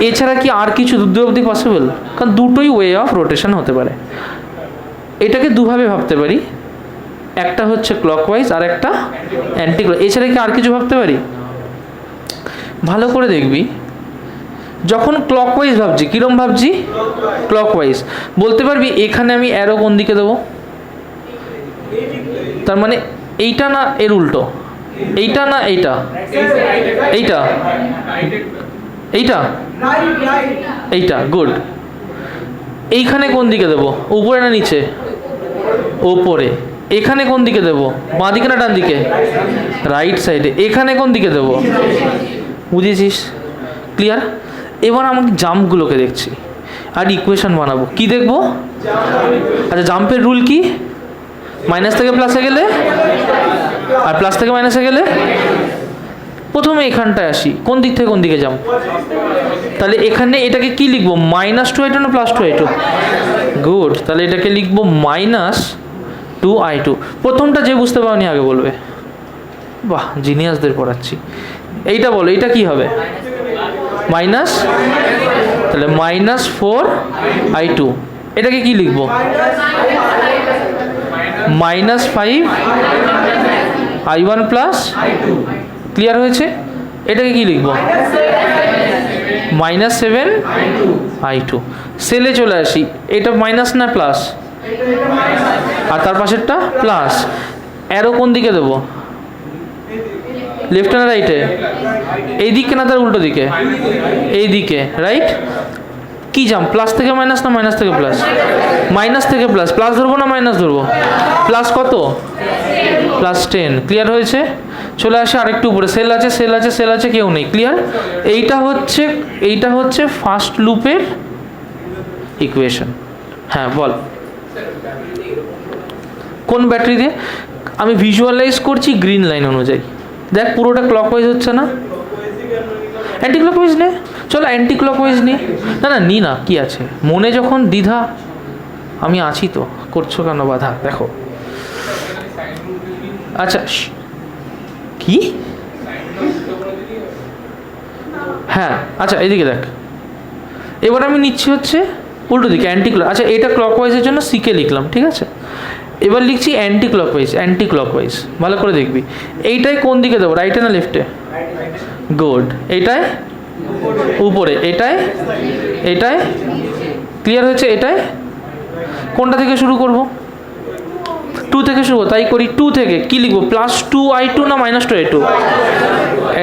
এছাড়া কি আর কিছু দূর অবধি পসিবল? কারণ দুটোই ওয়ে অফ রোটেশন হতে পারে। এটাকে দুভাবে ভাবতে পারি, একটা হচ্ছে ক্লকওয়াইজ আর একটা অ্যান্টি ক্লক। এছাড়া কি আর কিছু ভাবতে পারি? ভালো করে দেখবি, যখন ক্লকওয়াইজ ভাবছি কীরকম ভাবছি? ক্লকওয়াইজ। বলতে পারবি এখানে আমি অ্যারো কোন দিকে দেবো? তার মানে এইটা না এর উল্টো, এইটা না এইটা, এইটা এইটা এইটা, গুড। এইখানে কোন দিকে দেবো? উপরে না নিচে? ওপরে। এখানে কোন দিকে দেবো? বাঁ দিকে না ডান দিকে? রাইট সাইডে। এখানে কোন দিকে দেবো? বুঝেছিস? ক্লিয়ার? এবার আমাকে জাম্পগুলোকে দেখছি আর ইকুয়েশন বানাবো। কি দেখবো? আচ্ছা, জাম্পের রুল কি? মাইনাস থেকে প্লাসে গেলে আর প্লাস থেকে মাইনাসে গেলে। প্রথমে এখানটায় আসি, কোন দিক থেকে কোন দিকে জাম্প? তাহলে এখানে এটাকে কি লিখবো? -2I2 না +2I2? গুড, তাহলে এটাকে লিখবো -2I2। প্রথমটা যে বুঝতে পারোনি আগে বলবে। বাহ, জিনিয়াসদের পড়াচ্ছি। এইটা বলো, এইটা কি হবে? মাইনাস, তাহলে -4I2। এটাকে কি লিখবো? -5I1 plus. ক্লিয়ার হয়েছে? এটাকে কি লিখবো? -7I2। সেলে চলে আসি, এটা মাইনাস না প্লাস? আর তার পাশেরটা প্লাস। অ্যারো কোন দিকে দেবো? লেফট না রাইটে? এই দিকে না তার উল্টো দিকে? এই দিকে, রাইট। কি জাম্প, প্লাস থেকে মাইনাস না মাইনাস থেকে প্লাস? মাইনাস থেকে প্লাস। প্লাস ধরবো না মাইনাস ধরবো? প্লাস কত? প্লাস 10। ক্লিয়ার হয়েছে? চলে আসে আরেকটু উপরে, সেল আছে সেল আছে সেল আছে, কেউ নেই। ক্লিয়ার? এইটা হচ্ছে ফার্স্ট লুপের ইকুয়েশন। হ্যাঁ বল, কোন ব্যাটারি দিয়ে? আমি ভিজুয়ালাইজ করছি গ্রিন লাইন অনুযায়ী। দেখ পুরোটা ক্লকওয়াইজ হচ্ছে না? অ্যান্টি ক্লকওয়াইজ নে, চলো অ্যান্টি ক্লকওয়াইজ নি। না না নি না, কি আছে মনে যখন দ্বিধা, আমি আছি তো, করছো কেন বাধা? দেখো আচ্ছা কি, হ্যাঁ আচ্ছা এইদিকে দেখ, এবার আমি নিচ্ছি হচ্ছে উল্টো দিকে অ্যান্টি ক্লক। আচ্ছা এটা ক্লকওয়াইজের জন্য সিকে লিখলাম, ঠিক আছে। এবার লিখছি অ্যান্টি ক্লকওয়াইজ, অ্যান্টি ক্লকওয়াইজ। ভালো করে দেখবি এইটাই কোন দিকে দেবো, রাইটে না লেফটে? গুড। এইটাই উপরে, এটাই ক্লিয়ার হয়েছে? এটাই কোনটা থেকে শুরু করব? 2 থেকে শুরু, তাই করি। 2 থেকে কি লিখবো? প্লাস 2i2 না মাইনাস 2i2?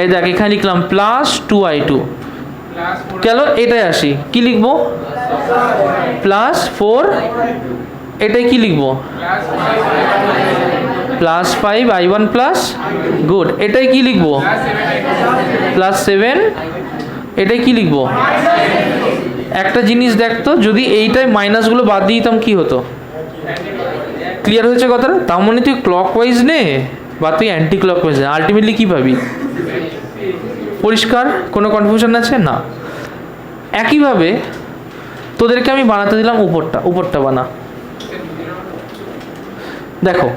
এই দেখ এখানে লিখলাম প্লাস 2i2। চলো এটাই আসি, কি লিখবো? প্লাস 4, এটাই কি লিখবো? Plus 5i1 plus, good. এটাই কি লিখবো? প্লাস 7, এটাই কি লিখবো? একটা জিনিস দেখতো, যদি এইটাই মাইনাসগুলো বাদ দিয়ে দিতাম কি হতো? ক্লিয়ার হয়েছে কথাটা? তার মানে তুই ক্লকওয়াইজ নে বা তুই অ্যান্টি ক্লকওয়াইজ নে, আলটিমেটলি কী পাবি? পরিষ্কার? কোনো কনফিউশন আছে না? একইভাবে তোদেরকে আমি বানাতে দিলাম উপরটা বানা। দেখো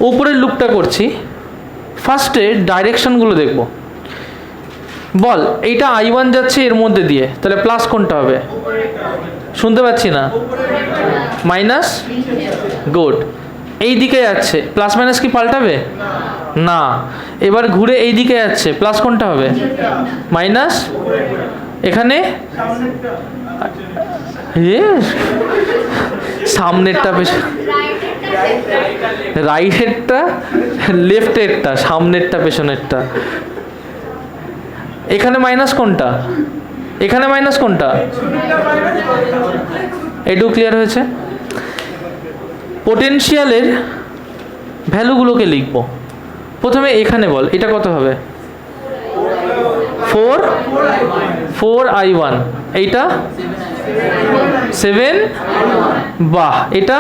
উপরের লুপটা করছি, ফার্স্টে ডাইরেকশনগুলো দেখব। বল এইটা i1 যাচ্ছে এর মধ্যে দিয়ে, তাহলে প্লাস কোনটা হবে? শুনতে পাচ্ছি না। Minus, good. এই দিকে যাচ্ছে, প্লাস মাইনাস কি পাল্টাবে? না। এবার ঘুরে এই দিকে যাচ্ছে, প্লাস কোনটা হবে? মাইনাস। এখানে সামনেরটা রাইটেরটা লেফটেরটা, সামনেরটা পেছনেরটা। এখানে মাইনাস কোনটা? এখানে মাইনাস কোনটা? এটুকু ক্লিয়ার হয়েছে? পোটেনশিয়ালের ভ্যালুগুলোকে লিখব। প্রথমে এখানে বল এটা কত হবে? 4i1, এইটা 7, বাহ। এটা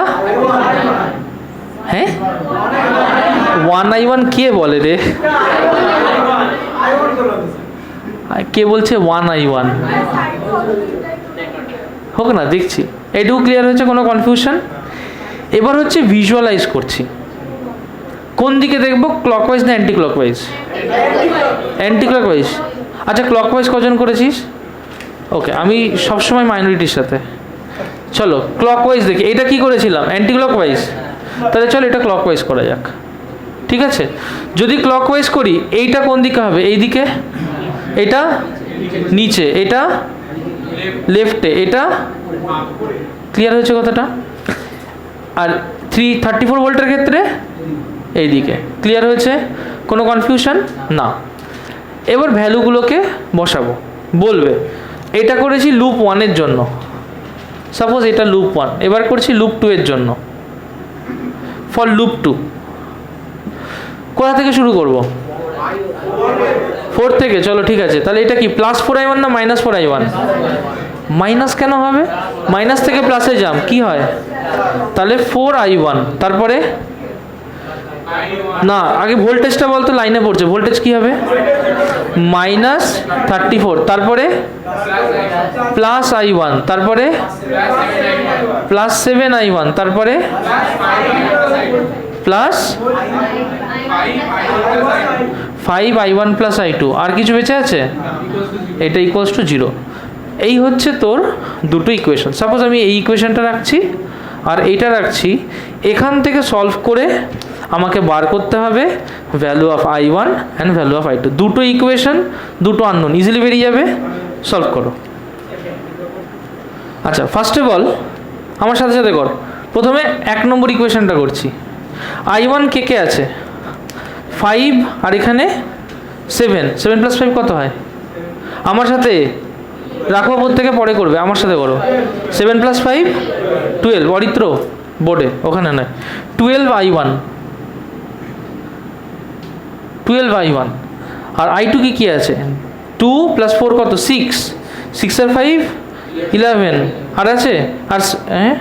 হ্যাঁ 1i1 কে বলে রে? কে বলছে 1i1? হোক না, দেখছি। এটুকু ক্লিয়ার হয়েছে? কোনো কনফিউশন? এবার হচ্ছে ভিজুয়ালাইজ করছি। কোন দিকে দেখবো, ক্লকওয়াইজ না অ্যান্টি ক্লকওয়াইজ? Anti clockwise. আচ্ছা ক্লকওয়াইজ কজন করেছিস? ওকে, আমি সবসময় মাইনরিটির সাথে। চলো ক্লকওয়াইজ দেখি। এটা কি করেছিলাম? Anti clockwise. তাহলে চলো এটা ক্লকওয়াইজ করা যাক, ঠিক আছে? যদি ক্লকওয়াইজ করি এইটা কোন দিকে হবে? এই দিকে। এটা নিচে, এটা লেফটে, এটা ক্লিয়ার হয়েছে কথাটা? আর 334 ভোল্টের ক্ষেত্রে এই দিকে। ক্লিয়ার হয়েছে? কোনো কনফিউশন না? এবার ভ্যালুগুলোকে বসাবো। বলবে এটা করেছি লুপ 1 এর জন্য, সাপোজ এটা লুপ 1। এবার করছি লুপ 2 এর জন্য, ফর লুপ 2। কোথা থেকে শুরু করব? 4 থেকে। চলো ঠিক আছে, তাহলে এটা কি প্লাস 4i1 না মাইনাস 4i1? মাইনাস কেন হবে? মাইনাস থেকে প্লাসে যাম, কি হয়? তাহলে 4i1, তারপরে না আগে ভোল্টেজটা বলতো, লাইনে পড়ছে। ভোল্টেজ কি হবে? মাইনাস 34, তারপরে প্লাস i1, তারপরে প্লাস 7i1, তারপরে প্লাস 5i1 প্লাস i2। আর কিছু বেঁচে আছে? এটা ইকুয়ালস টু 0। এই হচ্ছে তোর দুটো ইকুয়েশন। সাপোজ আমি এই ইকুয়েশনটা রাখছি আর এইটা রাখছি। এখান থেকে সলভ করে আমাকে বার করতে হবে value of i1 and value of i2। দুটো ইকুয়েশন, দুটো আননোন, ইজিলি বেরিয়ে যাবে। সলভ করো। আচ্ছা ফার্স্ট অফ অল আমার সাথে সাথে কর। প্রথমে 1 নম্বর ইকুয়েশনটা করছি। i1 কে আছে? 5 আর এখানে 7। 7 প্লাস 5 কত হয়? আমার সাথে রাখো প্রত্যেকে, পরে করবে, আমার সাথে করো। 7 + 5 12, অরিত্র বোর্ডে ওখানে নয়। 12i1, 12i1। আর i2 কি আছে? 2 + 4 কত? 6, 6 আর 5 11। আর আছে আর হ্যাঁ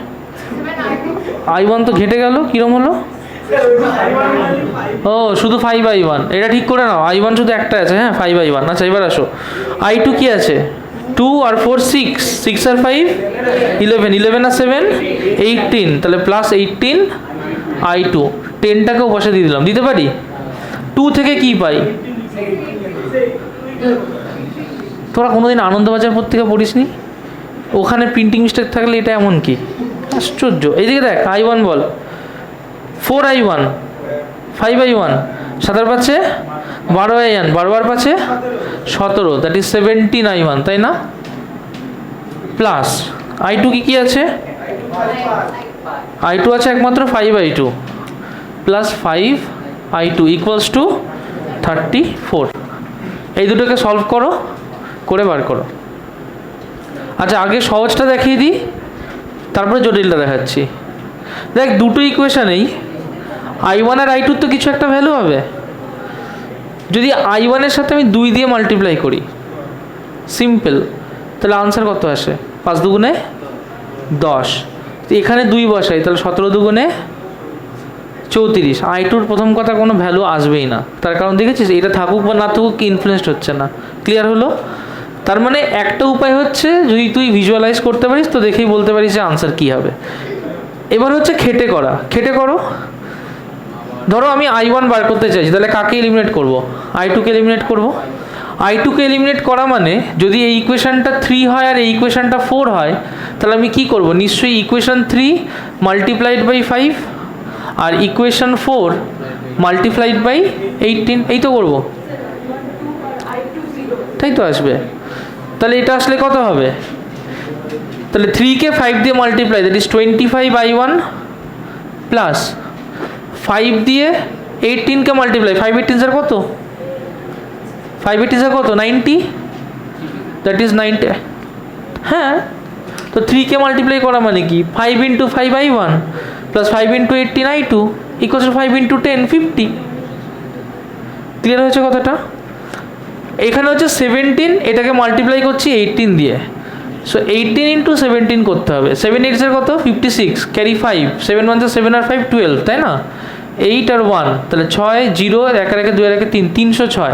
i1 তো ঘেটে গেল, কিরম হলো? ও শুধু 5i1, এটা ঠিক করে নাও। i1 শুধু একটা আছে, হ্যাঁ 5i1। আচ্ছা এবার আসো, i2 কি আছে? 2 আর 4 6, 6 আর 5 11, 11 আর 7 18, তাহলে +18 i2। 10টাকেও বসে দিয়ে দিলাম, দিতে পারি? 2 থেকে কি পাই? তোরা কোনোদিন আনন্দবাজার পত্রিকা পড়িসনি? ওখানে প্রিন্টিং মিস্টেক থাকলে এটা এমন কি আশ্চর্য। এইদিকে দেখ, i1 বল। 4i1, 5i1, 7 পাচ্ছে 12i1, 12 পাচ্ছে 17, দ্যাট ইজ 17i1, তাই না? প্লাস i2 কি আছে? i2 আছে একমাত্র 5i2 plus 5i2 equals to 34। এই দুটোকে সলভ করো, করে বার করো। আচ্ছা আগে সহজটা দেখিয়ে দিই, তারপরে জটিলটা দেখাচ্ছি। দেখ দুটো ইকুয়েশনেই i1 আর i2 তো কিছু একটা ভ্যালু হবে। যদি i1 এর সাথে আমি 2 দিয়ে মাল্টিপ্লাই করি, সিম্পল, তাহলে আনসার কত আসে? 5 দুগুণে 10। এখানে 2 বসাই, তাহলে 17 দুগুণে 34। i2-র প্রথম কথা কোনো ভ্যালু আসবেই না, তার কারণ দেখেছিস এটা থাকুক বা না থাকুক ইনফ্লুয়েসড হচ্ছে না। ক্লিয়ার হলো? তার মানে একটা উপায় হচ্ছে, যদি তুই ভিজুয়ালাইজ করতে পারিস তো দেখেই বলতে পারিস যে আনসার কী হবে। এবার হচ্ছে খেটে করা। খেটে করো। ধরো আমি i1 বার করতে চাইছি, তাহলে কাকে এলিমিনেট করব? i2-কে এলিমিনেট করব। i2-কে এলিমিনেট করা মানে যদি এই ইকুয়েশনটা 3 হয় আর এই ইকুয়েশনটা 4 হয়, তাহলে আমি কি করব? নিশ্চয়ই ইকুয়েশন 3 মাল্টিপ্লাইড বাই 5 আর ইকুয়েশন 4 মাল্টিপ্লাইড বাই 18, এই তো করবো, তাই তো আসবে। তাহলে এটা আসলে কত হবে? তাহলে 3-কে 5 দিয়ে multiply, that is 25i1 plus 5 দিয়ে 18-কে মাল্টিপ্লাই, 5 18 স্যার কত? 5 18 স্যার কত? 90, দ্যাট ইজ 90। হ্যাঁ, তো 3-কে মাল্টিপ্লাই করা মানে কি? 5 × 5i1 plus 5 × 18i2 equals to 5 × 10 50। Clear হয়েছে কথাটা? এখানে হচ্ছে 17, এটাকে মাল্টিপ্লাই করছি 18 দিয়ে, সো 18 × 17 করতে হবে। 7 8 এর কত? 56, ক্যারি 5, 7 1 7 আর 5 12, তাই না? 8 আর 1, তাহলে 6 0 1 আর 1 2 আর 1 3, 306,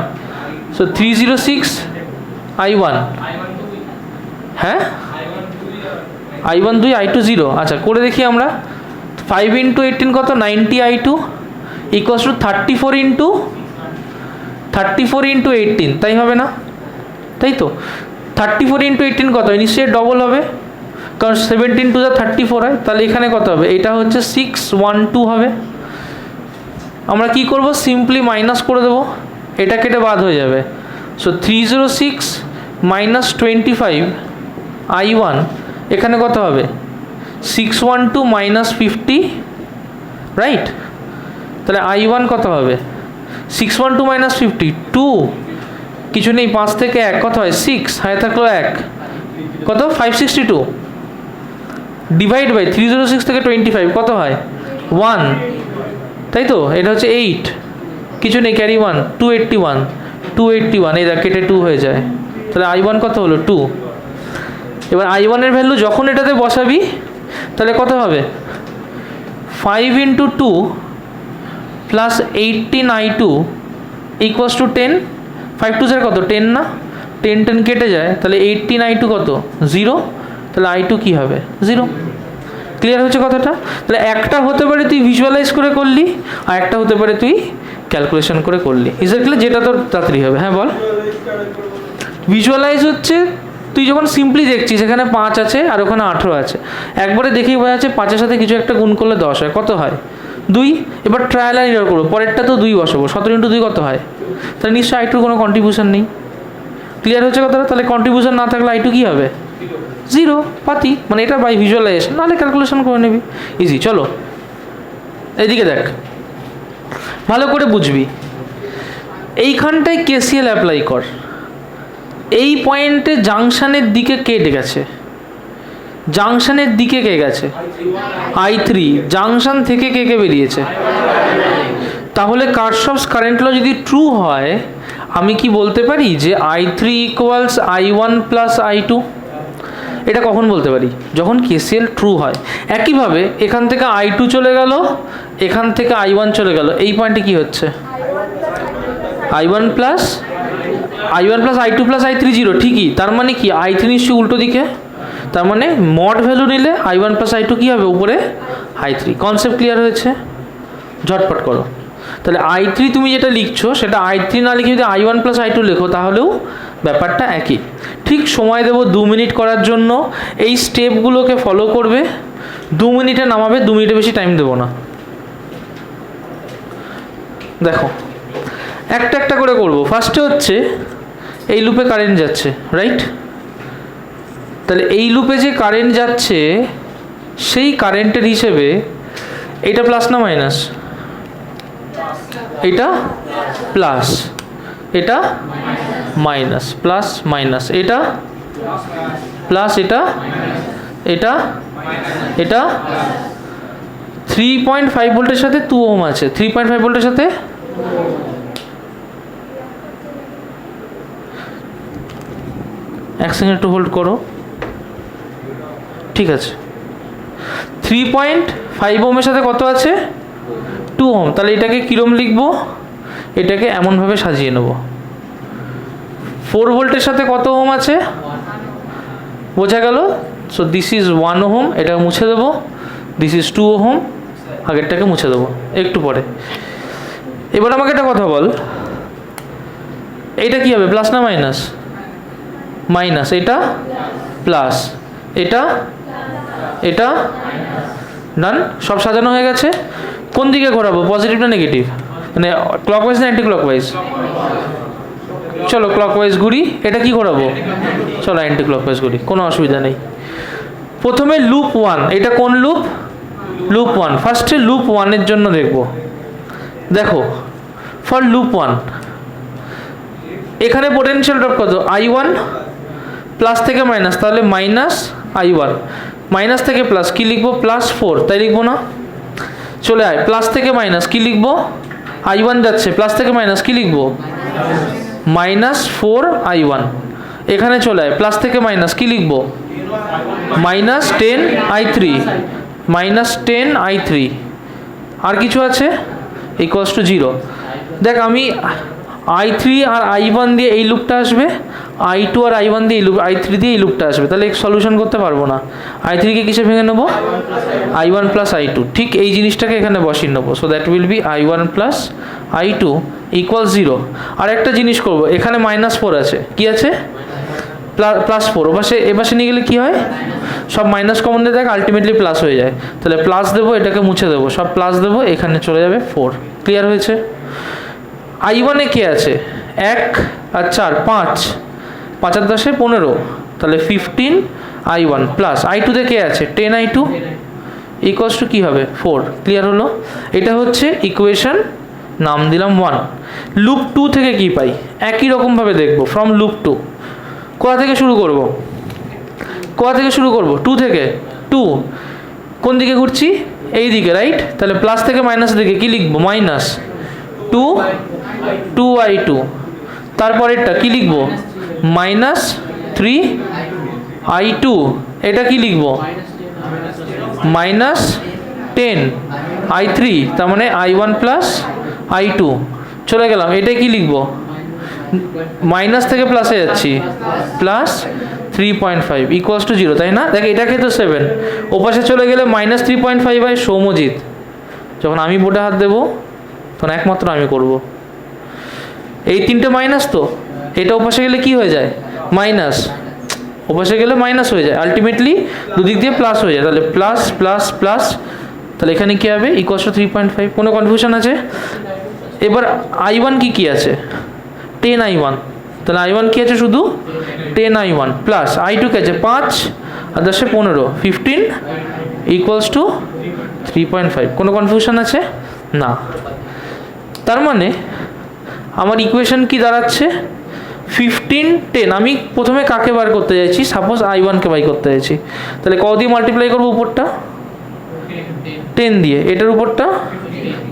সো 306i1। হ্যাঁ i1 2, i2 0। আচ্ছা করে দেখি আমরা। 5 × 18 কত? 90i2 ইকুয়ালস টু 34 × 18, তাই হবে না? তাই তো 34 × 18 কত হয়? নিশ্চয়ই ডবল হবে, কারণ 17 2 34 হয়। তাহলে এখানে কত হবে? এটা হচ্ছে 612 হবে। আমরা কি করব? সিম্পলি মাইনাস করে দেবো, এটা কেটে বাদ হয়ে যাবে। সো 306 মাইনাস 25i1, এখানে কত হবে? 612 মাইনাস 50, রাইট? তাহলে i1 কত হবে? 612 মাইনাস 50, 2, কিছু নেই, 5 থেকে 1 কত হয়? 6, হাতে থাকলো 1, কত? 562 ডিভাইড বাই 306 থেকে 25 কত হয়? 1, তাই তো? এটা হচ্ছে 8, কিছু নেই, ক্যারি 1, 281, 281, এই দেখ কেটে 2 হয়ে যায়। তাহলে i1 কত হলো? 2। এবার i1 এর ভ্যালু যখন এটাতে বসাবি তাহলে কত হবে? 5 × 2 প্লাস 18i2 ইকুয়ালস টু 10। 5 2 কত? 10 না? 10 10 কেটে যায়, তাহলে 18i2 কত? 0। তাহলে i2 কি হবে? 0। ক্লিয়ার হচ্ছে কথাটা? তাহলে একটা হতে পারে তুই ভিজুয়ালাইজ করে করলি, আর একটা হতে পারে তুই ক্যালকুলেশন করে করলি। এক্স্যাক্টলি যেটা তোর তাড়াতাড়ি হবে। হ্যাঁ বল। ভিজুয়ালাইজ হচ্ছে তুই যখন সিম্পলি দেখছিস এখানে 5 আছে আর ওখানে 18 আছে, একবারে দেখেই বোঝা যাচ্ছে 5-এর সাথে কিছু একটা গুণ করলে 10 হয়। কত হয়? 2। এবার ট্রায়াল আর এরর করবো, পরেরটা তো 2 বসাবো, 17 × 2 কত হয়? তাহলে নিশ্চয়ই i2 কোনো কন্ট্রিবিউশন নেই। ক্লিয়ার হচ্ছে কথাটা? তাহলে কন্ট্রিবিউশন না থাকলে i2 কী হবে? 0 পাতি, মানে এটা বাই ভিজুয়ালাইজেশন, নাহলে ক্যালকুলেশন করে নিবি, ইজি। চলো এদিকে দেখ, ভালো করে বুঝবি। এইখানটায় কেসিএল অ্যাপ্লাই কর। এই পয়েন্টে জাংশনের দিকে কে গেছে, জাংশনের দিকে কে গেছে, I3, জাংশন থেকে কে কে বেরিয়েছে। তাহলে কারশফস কারেন্ট ল যদি ট্রু হয় আমি কি বলতে পারি যে I3 equals I1 plus I2, এটা কখন বলতে পারি, যখন KCL ট্রু হয়। একইভাবে এখান থেকে I2 চলে গেল, এখান থেকে I1 চলে গেল, এই পয়েন্টে কি হচ্ছে, I1 plus I2 plus I3 0, ঠিকই। তার মানে কি I3 নিশ্চয়ই উল্টো দিকে, তার মানে মড ভ্যালু নিলে I1 প্লাস I2 কী হবে, উপরে I3। কনসেপ্ট ক্লিয়ার হয়েছে, ঝটপট করো। তাহলে I3 তুমি যেটা লিখছো সেটা I3 না লিখে যদি I1 প্লাস I2 লেখো তাহলেও ব্যাপারটা একই। ঠিক সময় দেবো 2 মিনিট করার জন্য, এই স্টেপগুলোকে ফলো করবে, 2 মিনিটে নামাবে, 2 মিনিটে বেশি টাইম দেবো না। দেখো একটা একটা করে করব। ফার্স্টে হচ্ছে এই লুপে কারেন্ট যাচ্ছে, রাইট? তাহলে এই লুপে যে কারেন্ট যাচ্ছে সেই কারেন্টের হিসেবে এটা প্লাস না মাইনাস, এটা প্লাস, এটা মাইনাস, প্লাস মাইনাস, এটা প্লাস, এটা 3.5 ভোল্টের সাথে 2 ওহম আছে, 3.5 ভোল্টের সাথে এক সেকেন্ড একটু হোল্ড করো, ঠিক আছে। 3.5 ওহমের সাথে কত আছে, 2 ওহম। তাহলে এটাকে কিরম লিখবো, এটাকে এমনভাবে সাজিয়ে নেব। 4 ভোল্টের সাথে কত ওহম আছে, বোঝা গেল। সো দিস ইজ 1 ওহম, এটাকে মুছে দেবো। দিস ইজ 2 ওহম, আগেরটাকে মুছে দেবো একটু পরে। এবার আমাকে একটা কথা বল, এইটা কি হবে, প্লাস না মাইনাস, মাইনাস, এটা প্লাস, এটা ডান, সব সাজানো হয়ে গেছে। কোন দিকে ঘোরাবো, পজিটিভ না নেগেটিভ, মানে ক্লকওয়াইজ না অ্যান্টি ক্লকওয়াইজ, চলো ক্লকওয়াইজ ঘুরি। এটা কি ঘোরাবো, চলো অ্যান্টি ক্লকওয়াইজ ঘুরি, কোনো অসুবিধা নেই। প্রথমে লুপ 1, এটা কোন লুপ, লুপ 1। ফার্স্টে লুপ 1-এর জন্য দেখব। দেখো ফর লুপ 1 এখানে পোটেনশিয়াল ড্রপ কত, I1 প্লাস থেকে মাইনাস, তাহলে মাইনাস I1, মাইনাস থেকে প্লাস কি লিখবো, প্লাস 4, তাই লিখবো না, চলে আয়। প্লাস থেকে মাইনাস কি লিখবো, I1 যাচ্ছে, প্লাস থেকে মাইনাস কি লিখবো, মাইনাস 4 I1। এখানে চলে আয়, প্লাস থেকে মাইনাস কি লিখবো, মাইনাস 10 I3, মাইনাস 10 I3। আর কিছু আছে, ইকুয়ালস টু 0। দেখ আমি I3 আর I1 দিয়ে এই লুপটা আসবে, I2 আর I1 দিয়ে এই লুপ, I3 দিয়ে এই লুপটা আসবে, তাহলে সলিউশন করতে পারবো না। I3 কে কিসে ভেঙে নেবো, I1 প্লাস I2, ঠিক এই জিনিসটাকে এখানে বসিয়ে নেবো। So that will be I1 plus I2 equal 0। আর একটা জিনিস করবো, এখানে -4 আছে, কি আছে, +4, এপাশে নিয়ে গেলে কি হয়, সব মাইনাস কমন দিয়ে দেখ, আলটিমেটলি প্লাস হয়ে যায়। তাহলে প্লাস দেবো, এটাকে মুছে দেবো, সব প্লাস দেবো, এখানে চলে যাবে 4। ক্লিয়ার হয়েছে? I1-এ কে আছে, 1 আর 4 5, 5 আর 10 15, তাহলে 15 I1 প্লাস I2-তে কে আছে, 10 I2 ইকুয়ালস টু কী হবে, 4। ক্লিয়ার হলো? এটা হচ্ছে ইকুয়েশন, নাম দিলাম 1। লুপ 2 থেকে কি পাই, একই রকমভাবে দেখবো। ফ্রম লুপ 2 কোথা থেকে শুরু করব, 2 থেকে। 2 কোন দিকে ঘুরছি, এই দিকে, রাইট? তাহলে প্লাস থেকে মাইনাস দিকে কি লিখবো, মাইনাস 2 I2। তারপরেরটা কি লিখবো, মাইনাস 3 I2। এটা কি লিখবো, মাইনাস 10 I3, তার মানে I1 প্লাস I2। চলে গেলাম, এটা কি লিখবো, মাইনাস থেকে প্লাসে যাচ্ছি, প্লাস 3.5 ইকুয়ালস টু 0, তাই না? দেখ এটাকে তো 7, ওপাশে চলে গেলে মাইনাস 3.5 হয় সৌমজিৎ। যখন আমি বোর্ডে হাত দেবো তখন একমাত্র আমি করব। এই 3টে মাইনাস, তো এটা ওপাশে গেলে কি হয়ে যায়, মাইনাস, ওপাশে গেলে মাইনাস হয়ে যায়, আলটিমেটলি দুদিক দিয়ে প্লাস হয়ে যায়। তাহলে প্লাস প্লাস প্লাস, তাহলে এখানে কি হবে, ইকুয়ালস টু 3.5। কোনো কনফিউশন আছে? এবার I1 কি আছে, 10 I1, তাহলে I1 কি আছে, শুধু 10 I1 প্লাস I2 কি আছে, 5 আর 10 15, 15 ইকুয়ালস টু 3.5। কোনো কনফিউশন আছে? না। তার মানে আমার ইকুয়েশন কি দাঁড়াচ্ছে, 15 10, আমি প্রথমে কাকে বার করতে চাইছি, সাপোজ I1কে বাই করতে চাইছি, তাহলে কত দিয়ে মাল্টিপ্লাই করবো উপরটা 10 দিয়ে, এটার উপরটা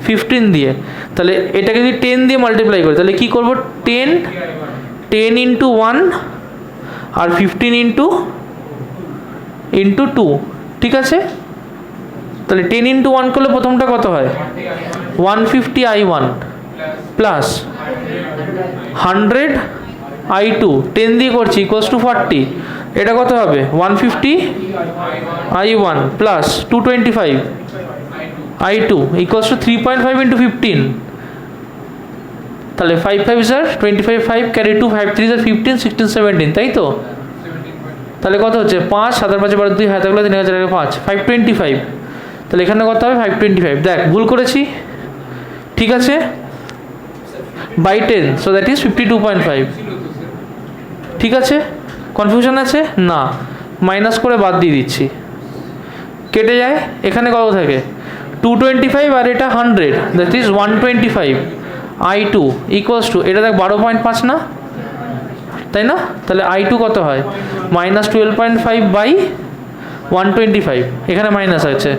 15 দিয়ে, তাহলে এটাকে যদি 10 দিয়ে মাল্টিপ্লাই করি তাহলে কি করব 10 ইন্টু 1 আর 15 ইন্টু 2, ঠিক আছে। তাহলে 10 ইন্টু 1 করলে প্রথমটা কত হয় 150 I1 প্লাস 100 I2, 10 দিয়ে করছি ইকুয়ালস টু 40, এটা কত হবে 150 I1 plus 225 I2 equals to 3.5 into 15, তাহলে 5 5 স্যার 25, 5 ক্যারি 2, 5 3 স্যার 15, 16 17, তাই তো। তাহলে কত হচ্ছে 5 7 5 12 2 হাতে গেলে 3000 5 525, তাহলে এখানে কত হবে 525, দেখ ভুল করেছি, ঠিক আছে, বাই 10, সো দ্যাট ইজ 52.5, ঠিক আছে। কনফিউশন আছে না, মাইনাস করে বাদ দিয়ে দিচ্ছি, কেটে যায়, এখানে কত থাকে 225 আর এটা 100, that is 125 I2 equals to, এটা দেখ 12.5 না, তাই না, তাহলে I2 কত হয় -12.5 বাই 125, এখানে মাইনাস আছে,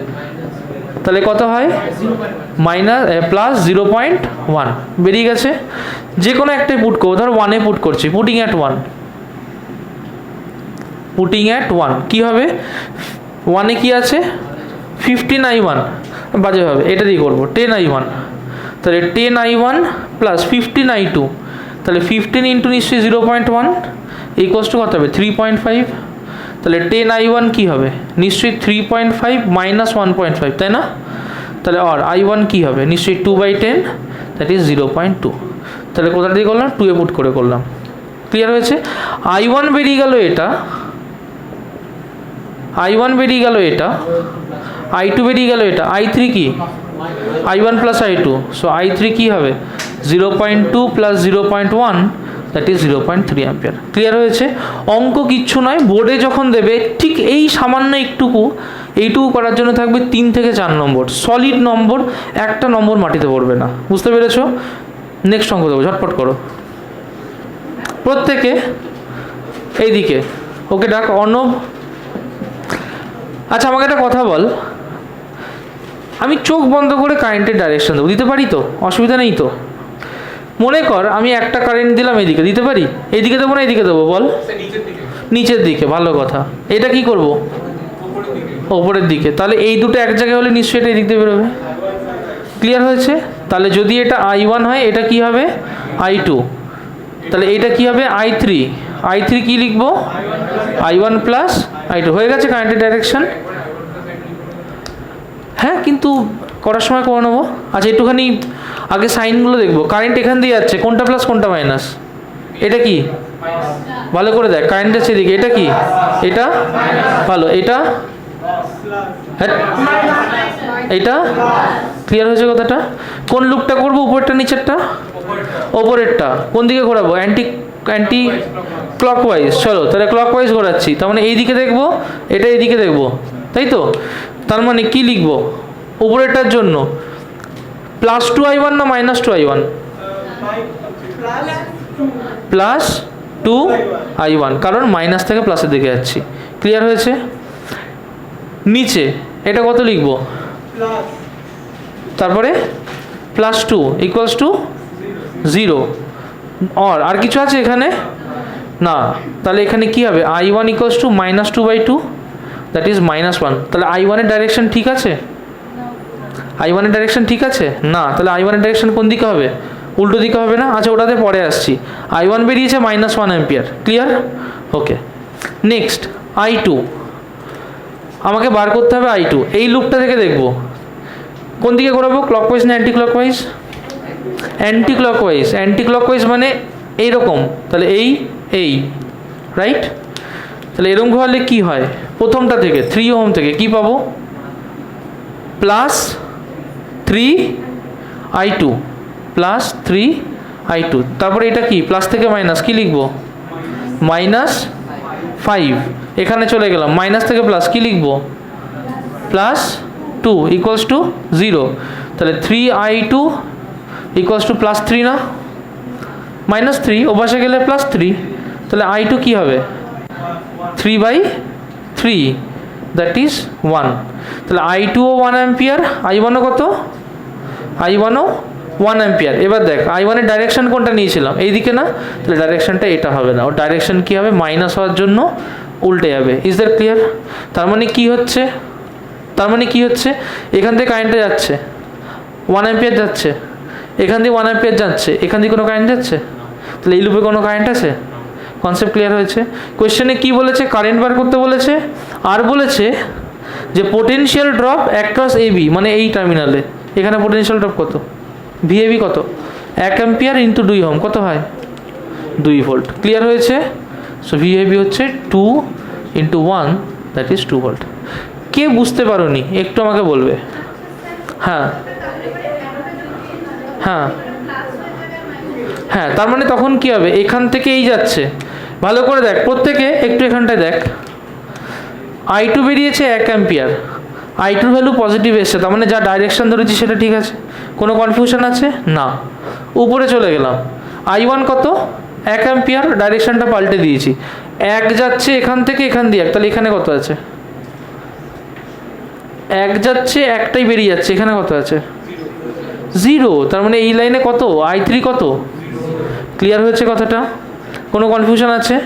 তাহলে কত হয় প্লাস 0.1 বেরিয়ে গেছে। যে কোনো একটাই পুট করবো, ধর 1-এ পুট করছি, পুটিং অ্যাট 1 কি হবে 1-এ কি আছে 15 I1, বাজে হবে, এটা দিয়ে করবো 10 I1, তাহলে 10 I1 প্লাস 15 I2, তাহলে 15 ইন্টু নিশ্চয়ই 0.1 ইকুয়ালস টু কত হবে 3.5, তাহলে 10 I1 কি হবে নিশ্চয়ই 3.5 মাইনাস 1.5, তাই না, তাহলে আর I1 কি হবে নিশ্চয়ই 2/10, দ্যাট ইজ 0.2, তাহলে কোথা দিয়ে করলাম 2-এ পুট করে করলাম, ক্লিয়ার হয়েছে। I1 বেরিয়ে গেল, এটা I1 বেরিয়ে গেল, এটা I2 বেরিয়ে গেল, এটা I3 কি I1 plus I2, so I3 কি হবে 0.2 plus 0.1, that is 0.3 ampere, clear হয়েছে। অঙ্ক কিচ্ছু নয়, বোর্ডে যখন দেবে ঠিক এই সামান্য এইটুকু করার জন্য থাকবে 3 থেকে 4 নম্বর সলিড নম্বর, একটা নম্বর মাটিতে পড়বে না, বুঝতে পেরেছো। নেক্সট অঙ্ক দেবো, ঝটপট করো প্রত্যেকে, এইদিকে ওকে ডাক অর্ণব। আচ্ছা আমাকে একটা কথা বল, আমি চোখ বন্ধ করে কারেন্টের ডাইরেকশন দেবো, দিতে পারি তো, অসুবিধা নেই তো। মনে কর আমি একটা কারেন্ট দিলাম এদিকে, দিতে পারি, এইদিকে দেবো না এইদিকে দেবো বল, নিচের দিকে, ভালো কথা। এটা কি করব ওপরের দিকে, তাহলে এই দুটো এক জায়গায় হলে নিশ্চয়ই এটা এদিক দিয়ে বেরোবে, ক্লিয়ার হয়েছে। তাহলে যদি এটা I1 হয়, এটা কি হবে I2, তাহলে এটা কি হবে I3 কি লিখবো I1 প্লাস I2, হয়ে গেছে কারেন্টের ডাইরেকশন। হ্যাঁ কিন্তু করার সময় করে নেবো। আচ্ছা একটুখানি আগে সাইনগুলো দেখবো, কারেন্ট এখান দিয়ে যাচ্ছে, কোনটা প্লাস কোনটা মাইনাস, এটা কি ভালো করে দেখ, কারেন্ট যাচ্ছে এদিকে, এটা কি এটা ভালো, এটা এটা ক্লিয়ার হয়েছে কথাটা। কোন লুপটা করবো, উপরেরটা নিচেরটা, ওপরেরটা কোন দিকে ঘোরাবো অ্যান্টি ক্লকওয়াইজ, চলো তাহলে ক্লকওয়াইজ ঘোরাচ্ছি, তার মানে এইদিকে দেখবো, এটা এইদিকে দেখবো, তাই তো। তার মানে কি লিখবো উপরেরটার জন্য +2 I1 না -2 I1, +2 I1, কারণ মাইনাস থেকে প্লাসের দিকে যাচ্ছি, ক্লিয়ার হয়েছে। নিচে এটা কত লিখবো, তারপরে +2 ইকুয়ালস টু 0, আর কিছু আছে এখানে না, তাহলে এখানে কি হবে I1 equals to -2/2, that is -1, তাহলে I1 এর ডাইরেকশন ঠিক আছে, I1 এর ডাইরেকশন ঠিক আছে না, তাহলে I1 এর ডাইরেকশন কোন দিকে হবে, উল্টো দিকে হবে না। আচ্ছা ওটাতে পরে আসছি, I1 বেরিয়েছে -1 অ্যাম্পিয়ার, ক্লিয়ার, ওকে। নেক্সট I2, আমাকে বার করতে হবে I2, এই লুপটা থেকে দেখবো কোন দিকে ঘোরাবো, ক্লকওয়াইজ না অ্যান্টি ক্লকওয়াইজ, অ্যান্টি ক্লকওয়াইজ মানে এইরকম, তাহলে এই রাইট, তাহলে এরকম ঘোরালে কি হয়, প্রথমটা থেকে 3 ওহম থেকে কি পাবো +3 I2, +3 I2, তারপরে এটা কি প্লাস থেকে মাইনাস, কি লিখবো -5, এখানে চলে গেলাম, মাইনাস থেকে প্লাস কি লিখবো +2 ইকুয়ালস টু 0, তাহলে 3 I2 ইকুয়ালস টু +3 না -3, ওপাশে গেলে +3, তাহলে I2 কি হবে 3/3, দ্যাট ইজ 1। তাহলে I2 ও 1 অ্যাম্পিয়ার, I1 ও কত, I1 ও 1 অ্যাম্পিয়ার। এবার দেখ I1 এর ডাইরেকশন কোনটা নিয়েছিলাম, এইদিকে না, তাহলে ডাইরেকশনটা এটা হবে না, ওর ডাইরেকশন কি হবে, মাইনাস হওয়ার জন্য উল্টে যাবে। Is that clear? তার মানে কি হচ্ছে, এখান থেকে কারেন্টটা যাচ্ছে 1 অ্যাম্পিয়ার যাচ্ছে, এখান দিয়ে 1 অ্যাম্পিয়ার যাচ্ছে, এখান দিয়ে কোনো কারেন্ট যাচ্ছে, তাহলে এই লুপে কোনো কারেন্ট আছে? কনসেপ্ট ক্লিয়ার হয়েছে? কোয়েশ্চেনে কি বলেছে, কারেন্ট বার করতে বলেছে, আর বলেছে যে পোটেনশিয়াল ড্রপ অ্যাক্রস AB, মানে এই টার্মিনালে, এখানে পোটেনশিয়াল ড্রপ কত, VAB কত, 1 অ্যাম্পিয়ার ইন্টু 2 ওহম, কত হয় 2 ভোল্ট। ক্লিয়ার হয়েছে? সো VAB হচ্ছে 2 × 1, দ্যাট ইজ 2 ভোল্ট। কে বুঝতে পারোনি একটু আমাকে বলবে। হ্যাঁ হ্যাঁ হ্যাঁ, তার মানে তখন কি হবে, এখান থেকে এই যাচ্ছে, ভালো করে দেখ প্রত্যেকে, একটু এখানটায় দেখ, I2 বেরিয়েছে 1 অ্যাম্পিয়ার, I2 ভ্যালু পজিটিভ এসছে, তার মানে যা ডাইরেকশন ধরেছি সেটা ঠিক আছে, কোনো কনফিউশন আছে না। উপরে চলে গেলাম, I1 কত 1 অ্যাম্পিয়ার, ডাইরেকশনটা পাল্টে দিয়েছি, 1 যাচ্ছে এখান থেকে, এখান দিয়ে 1, তাহলে এখানে কত আছে, 1 যাচ্ছে, একটাই বেরিয়ে যাচ্ছে, এখানে কত আছে 0, তার মানে এই লাইনে কত I3 কত। ক্লিয়ার হয়েছে কথাটা? কোনো কনফিউশন আছে?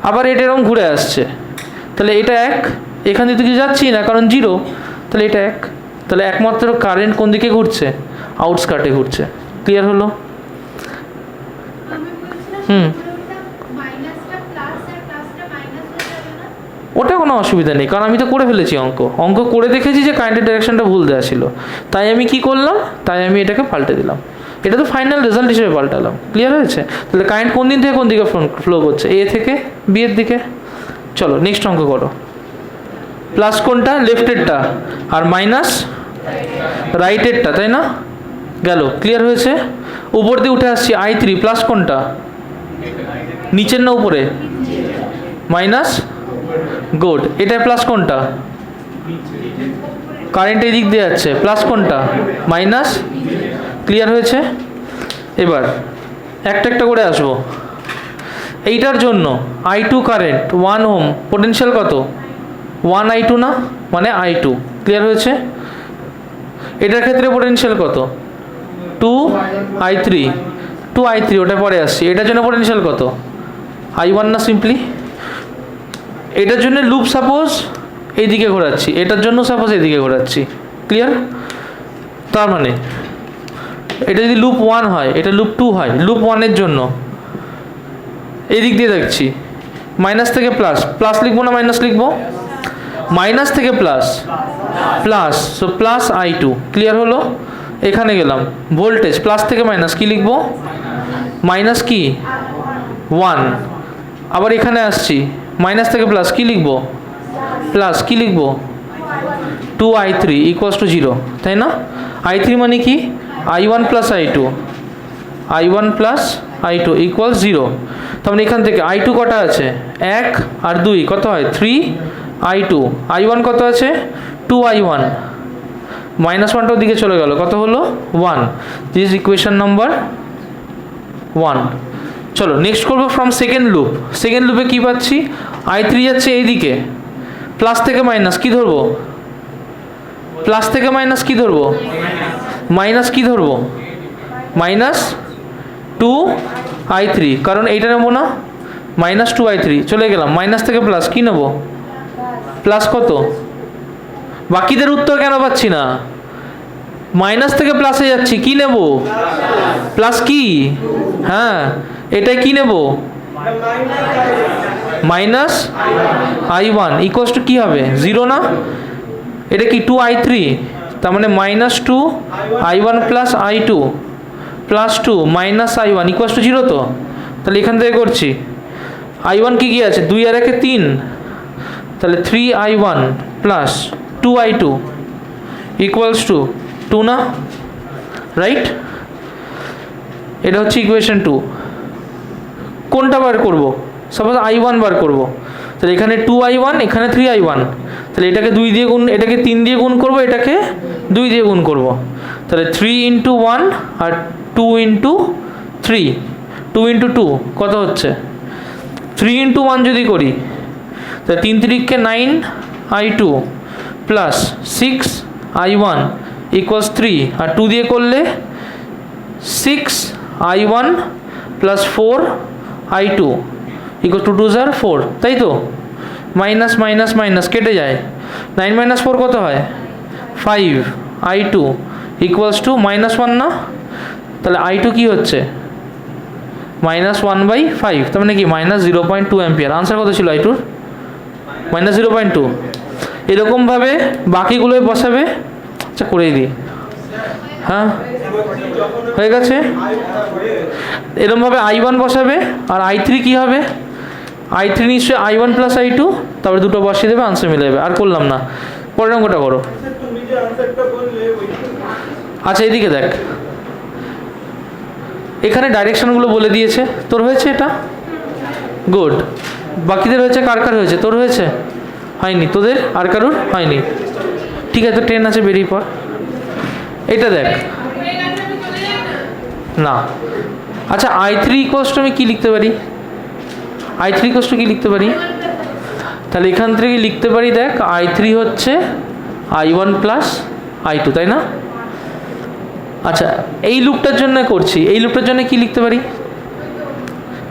আবার এটা এরকম ঘুরে আসছে, তাহলে এটা 1, এখান দিয়ে কিছু যাচ্ছি না কারণ 0, তাহলে এটা 1, তাহলে একমাত্র কারেন্ট কোন দিকে ঘুরছে, আউটস্কার্টে ঘুরছে। ক্লিয়ার হলো? ওটা কোনো অসুবিধা নেই, কারণ আমি তো করে ফেলেছি অঙ্ক করে দেখেছি যে কারেন্টের ডাইরেকশনটা ভুল দেওয়া ছিল, তাই আমি কি করলাম, তাই আমি এটাকে পাল্টে দিলাম, এটা তো ফাইনাল রেজাল্ট হিসেবে পাল্টালাম। ক্লিয়ার হয়েছে? তাহলে কারেন্ট কোন দিন থেকে কোন দিকে ফ্লো করছে, A থেকে B এর দিকে। চলো নেক্সট অঙ্ক করো। প্লাস কোনটা, লেফটেরটা, আর মাইনাস রাইটেরটা, তাই না? গেল। ক্লিয়ার হয়েছে? উপর দিয়ে উঠে আসছি, I3 প্লাস কোনটা, নিচের না উপরে, মাইনাস, গুড। এটা প্লাস কোনটা, কারেন্ট এই দিক দিয়ে যাচ্ছে, প্লাস কোনটা, মাইনাস। ক্লিয়ার হয়েছে? এবার একটা একটা করে আসবো। এইটার জন্য I2 কারেন্ট 1 ওহম, পোটেনশিয়াল কত 1 I2 না, মানে I2। ক্লিয়ার হয়েছে? এটার ক্ষেত্রে পোটেনশিয়াল কত 2 I3, ওটা পরে আসছি। এটার জন্য পোটেনশিয়াল কত I1 না, সিম্পলি। এটার জন্য লুপ সাপোজ এইদিকে ঘোরাচ্ছি, এটার জন্য সাপোজ এইদিকে ঘোরাচ্ছি। ক্লিয়ার? তার মানে এটা যদি লুপ 1 হয়, এটা লুপ 2 হয়, লুপ 1 এর জন্য এদিক দিয়ে দেখছি, মাইনাস থেকে প্লাস লিখবো না মাইনাস লিখবো, মাইনাস থেকে plus, so plus I2। Clear হলো? এখানে গেলাম, ভোল্টেজ প্লাস থেকে মাইনাস, কি লিখবো, মাইনাস কি 1। আবার এখানে আসছি, মাইনাস থেকে প্লাস, কি লিখবো, প্লাস, কি লিখবো 2 I3 ইকুয়ালস টু 0, তাই না? I3 মানে কি, I1 প্লাস I2 ইকুয়ালস 0। তার মানে এখান থেকে I2 কটা আছে, 1 আর 2 কত হয় 3 I2, I1 কত আছে 2 I1, মাইনাস 1টার দিকে চলে গেল, কত হলো 1। This is equation number 1। চলো নেক্সট করবো ফ্রম সেকেন্ড লুপে কি পাচ্ছি, I3 যাচ্ছে এইদিকে, প্লাস থেকে মাইনাস কি ধরবো, প্লাস থেকে মাইনাস কি ধরবো, মাইনাস কি ধরবো, মাইনাস 2 I3, কারণ এইটা নেবো না, মাইনাস 2 I3 চলে গেলাম, মাইনাস থেকে প্লাস কি নেবো, প্লাস কত, বাকিদের উত্তর কেন পাচ্ছি না, মাইনাস থেকে প্লাসে যাচ্ছি, কি নেব, প্লাস কি, হ্যাঁ এটাই কি নেব, মাইনাস I1 ইকুয়ালস টু কি হবে 0 না, এটা কি 2 I3, তার মানে minus 2 I1 plus I2 plus 2 minus I1 equals to 0 তো। তাহলে এখান থেকে করছি, I1 কি আছে 2 আর 1 3, তাহলে 3 I1 plus 2 I2 equals to 2 না, রাইট? এটা হচ্ছে ইকুয়েশন 2। কোনটা বার করব, সাপোজ I1 বার করব, তাহলে এখানে 2 I1, এখানে 3 I1, তাহলে এটাকে 2 দিয়ে গুণ, এটাকে 3 দিয়ে গুণ করব, এটাকে 2 দিয়ে গুণ করব, তাহলে 3 × 1 আর 2 × 3, 2 ইন্টু 2 কত হচ্ছে 3 ইন্টু 1 যদি করি তাহলে 3 3 9 i2 প্লাস 6 i1 ইকুয়ালস 3 আর 2 দিয়ে করলে 6 i1 plus 4 i2 equal to 2 * 4 তাই তো মাইনাস মাইনাস মাইনাস কেটে যায় 9 মাইনাস 4 কত হয় 5 i2 ইকুয়ালস টু -1 না তাহলে i2 কি হচ্ছে -1/5 তার মানে কি -0.2 অ্যাম্পিয়ার আনসার কত ছিল i2 -0.2 এরকমভাবে বাকিগুলোই বসাবে আচ্ছা করেই দিই হ্যাঁ হয়ে গেছে এরকমভাবে i1 বসাবে আর i3 কি হবে i3 নিশ্চয়ই i1 প্লাস i2 তারপরে দুটো বসিয়ে দেবে আনসার মিলে যাবে আর করলাম না পরের অঙ্কটা করো আচ্ছা এদিকে দেখ এখানে ডাইরেকশনগুলো বলে দিয়েছে তোর হয়েছে এটা গুড বাকিদের হয়েছে কার কার হয়েছে তোর হয়েছে হয়নি তোদের আর কারুর হয়নি ঠিক আছে ট্রেন আছে বেরিয়ে পর এটা দেখ না আচ্ছা i3 ইকুয়ালস টু আমি কি লিখতে পারি i3 ইকুয়ালস টু কি লিখতে পারি তাহলে এখান থেকে লিখতে পারি দেখ i3 হচ্ছে i1 প্লাস i2 তাই না আচ্ছা এই লুপটার জন্য করছি এই লুপটার জন্য কি লিখতে পারি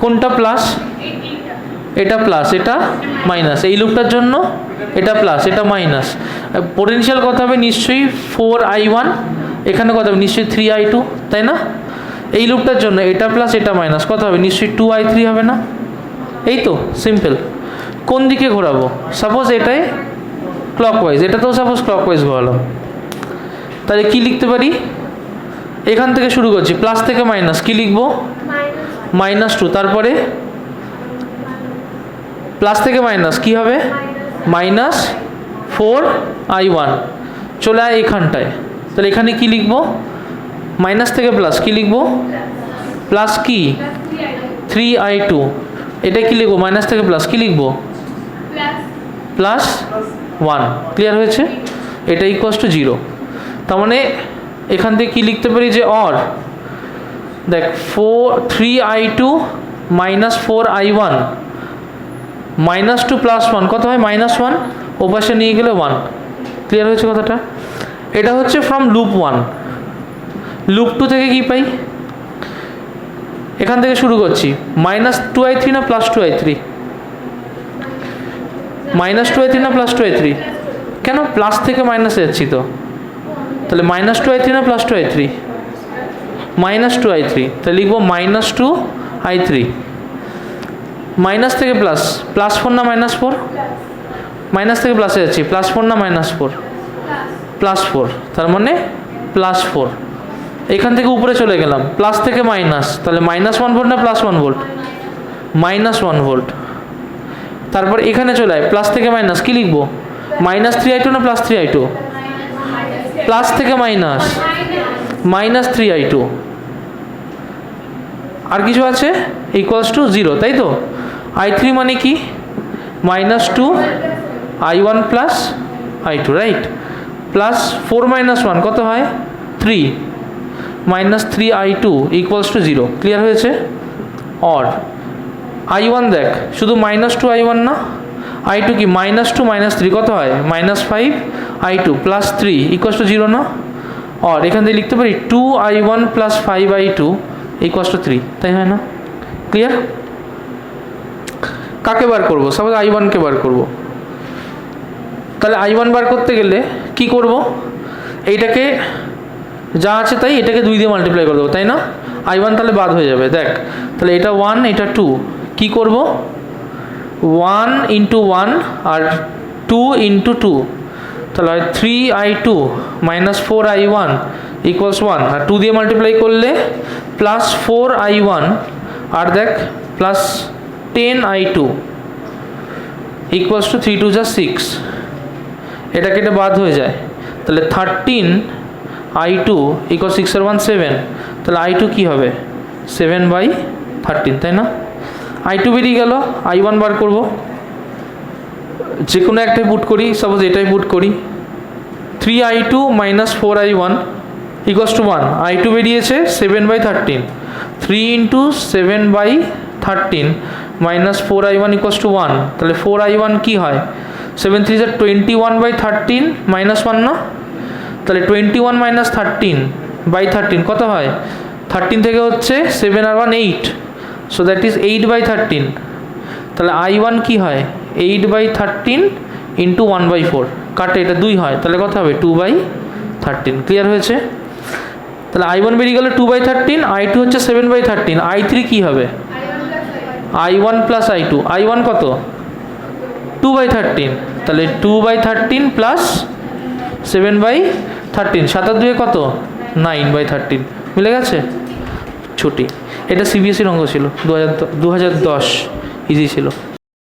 কোনটা প্লাস এটা প্লাস এটা মাইনাস এই লুপটার জন্য এটা প্লাস এটা মাইনাস পোটেনশিয়াল কত হবে নিশ্চয়ই 4i1 এখানে কত হবে নিশ্চয়ই 3i2 তাই না এই লুপটার জন্য এটা প্লাস এটা মাইনাস কত হবে নিশ্চয়ই 2i3 হবে না এই তো সিম্পল কোন দিকে ঘোরাবো সাপোজ এটাই ক্লকওয়াইজ এটা তো সাপোজ ক্লকওয়াইজ ঘোরালাম তাহলে কি লিখতে পারি এখান থেকে শুরু করছি প্লাস থেকে মাইনাস কি লিখবো -2 তারপরে প্লাস থেকে মাইনাস কি হবে -4i1 চলে আয় এখানটায় তাহলে এখানে কি লিখবো মাইনাস থেকে প্লাস কি লিখবো প্লাস কি 3i2 এটা কি লিখবো মাইনাস থেকে প্লাস কি লিখবো প্লাস 1 ক্লিয়ার হয়েছে এটা ইকুয়ালস টু 0 তার মানে এখান থেকে কি লিখতে পারি যে অর দেখ 3i2 -4i1 -2 প্লাস 1 কত হয় -1 ওপাশে নিয়ে গেলে 1 ক্লিয়ার হয়েছে কথাটা এটা হচ্ছে ফ্রম লুপ 1 লুপ 2 থেকে কি পাই এখান থেকে শুরু করছি -2i3 না +2i3 -2i3 না +2i3 কেন প্লাস থেকে মাইনাসে যাচ্ছি তো তাহলে -2i3 না +2i3 -2i3 তাহলে লিখবো -2i3 মাইনাস থেকে প্লাস +4 না -4 মাইনাস থেকে প্লাসে যাচ্ছি +4 না -4 +4 তার মানে +4 এখান থেকে উপরে চলে গেলাম প্লাস থেকে মাইনাস তাহলে -1 ভোল্ট না +1 ভোল্ট -1 ভোল্ট তারপর এখানে চলে আয় প্লাস থেকে মাইনাস কি লিখবো -3i2 না +3i2 প্লাস থেকে মাইনাস -3i2 আর কিছু আছে ইকুয়ালস টু 0 তাই তো i3 মানে কি -2i1 plus i2 right plus 4 -1 কত হয় 3 -3i2 ইকুয়ালস টু 0 ক্লিয়ার হয়েছে অর i1 দেখ শুধু -2i1 না i2 কি -2 -3 কত হয় -5i2 প্লাস 3 ইকুয়ালস টু 0 না অর এখান থেকে লিখতে পারি 2i1 plus 5i2 equals to 3 তাই হয় না ক্লিয়ার কাকে বার করবো সাপোজ i1 কে বার করবো তাহলে i1 বার করতে গেলে কি করব এইটাকে যা আছে তাই এটাকে 2 দিয়ে মাল্টিপ্লাই করে দেবো তাই না i1 তাহলে বাদ হয়ে যাবে দেখ তাহলে এটা 1 এটা 2 কি করব 1 ইন্টু 1 আর 2 ইন্টু 2 তাহলে হয় 3i2 -4i1 ইকুয়ালস 1 আর 2 দিয়ে মাল্টিপ্লাই করলে প্লাস 4i1 আর দেখ প্লাস 10i2 ইকুয়ালস টু 3 2 যা 6 এটা কেটে বাদ হয়ে যায় তাহলে 13i2 ইকুয়াল 6 আর 1 7 তাহলে i2 কি হবে 7/13 তাই না i2 বেরিয়ে গেল i1 বার করব যে কোনো একটাই পুট করি সাপোজ এটাই পুট করি 3i2 -4i1 equals to 1, I2 বেরিয়েছে 7/13, 3 into 7/13 minus 4I1 equals to 1, তাহলে 4I1 কি হয়, 7 3 21/13 মাইনাস 1 না, তাহলে 21 মাইনাস 13/13 কত হয়, 13 থেকে হচ্ছে 7 আর 1 8, সো দ্যাট ইজ 8/13, তাহলে I1 কি হয় 8/13 ইন্টু 1/4, কাটে এটা 2 হয়, তাহলে কত হবে 2/13। ক্লিয়ার হয়েছে? তাহলে I1 বেরিয়ে গেল 2/13, I2 হচ্ছে 7/13, I3 কি হবে I1 প্লাস I2, I1 কত 2/13, তাহলে 2/13 প্লাস 7/13, 7 আর 2 কত 9/13, মিলে গেছে? ছুটি। এটা সিবিএসসির অঙ্ক ছিল 2010, ইজি ছিল।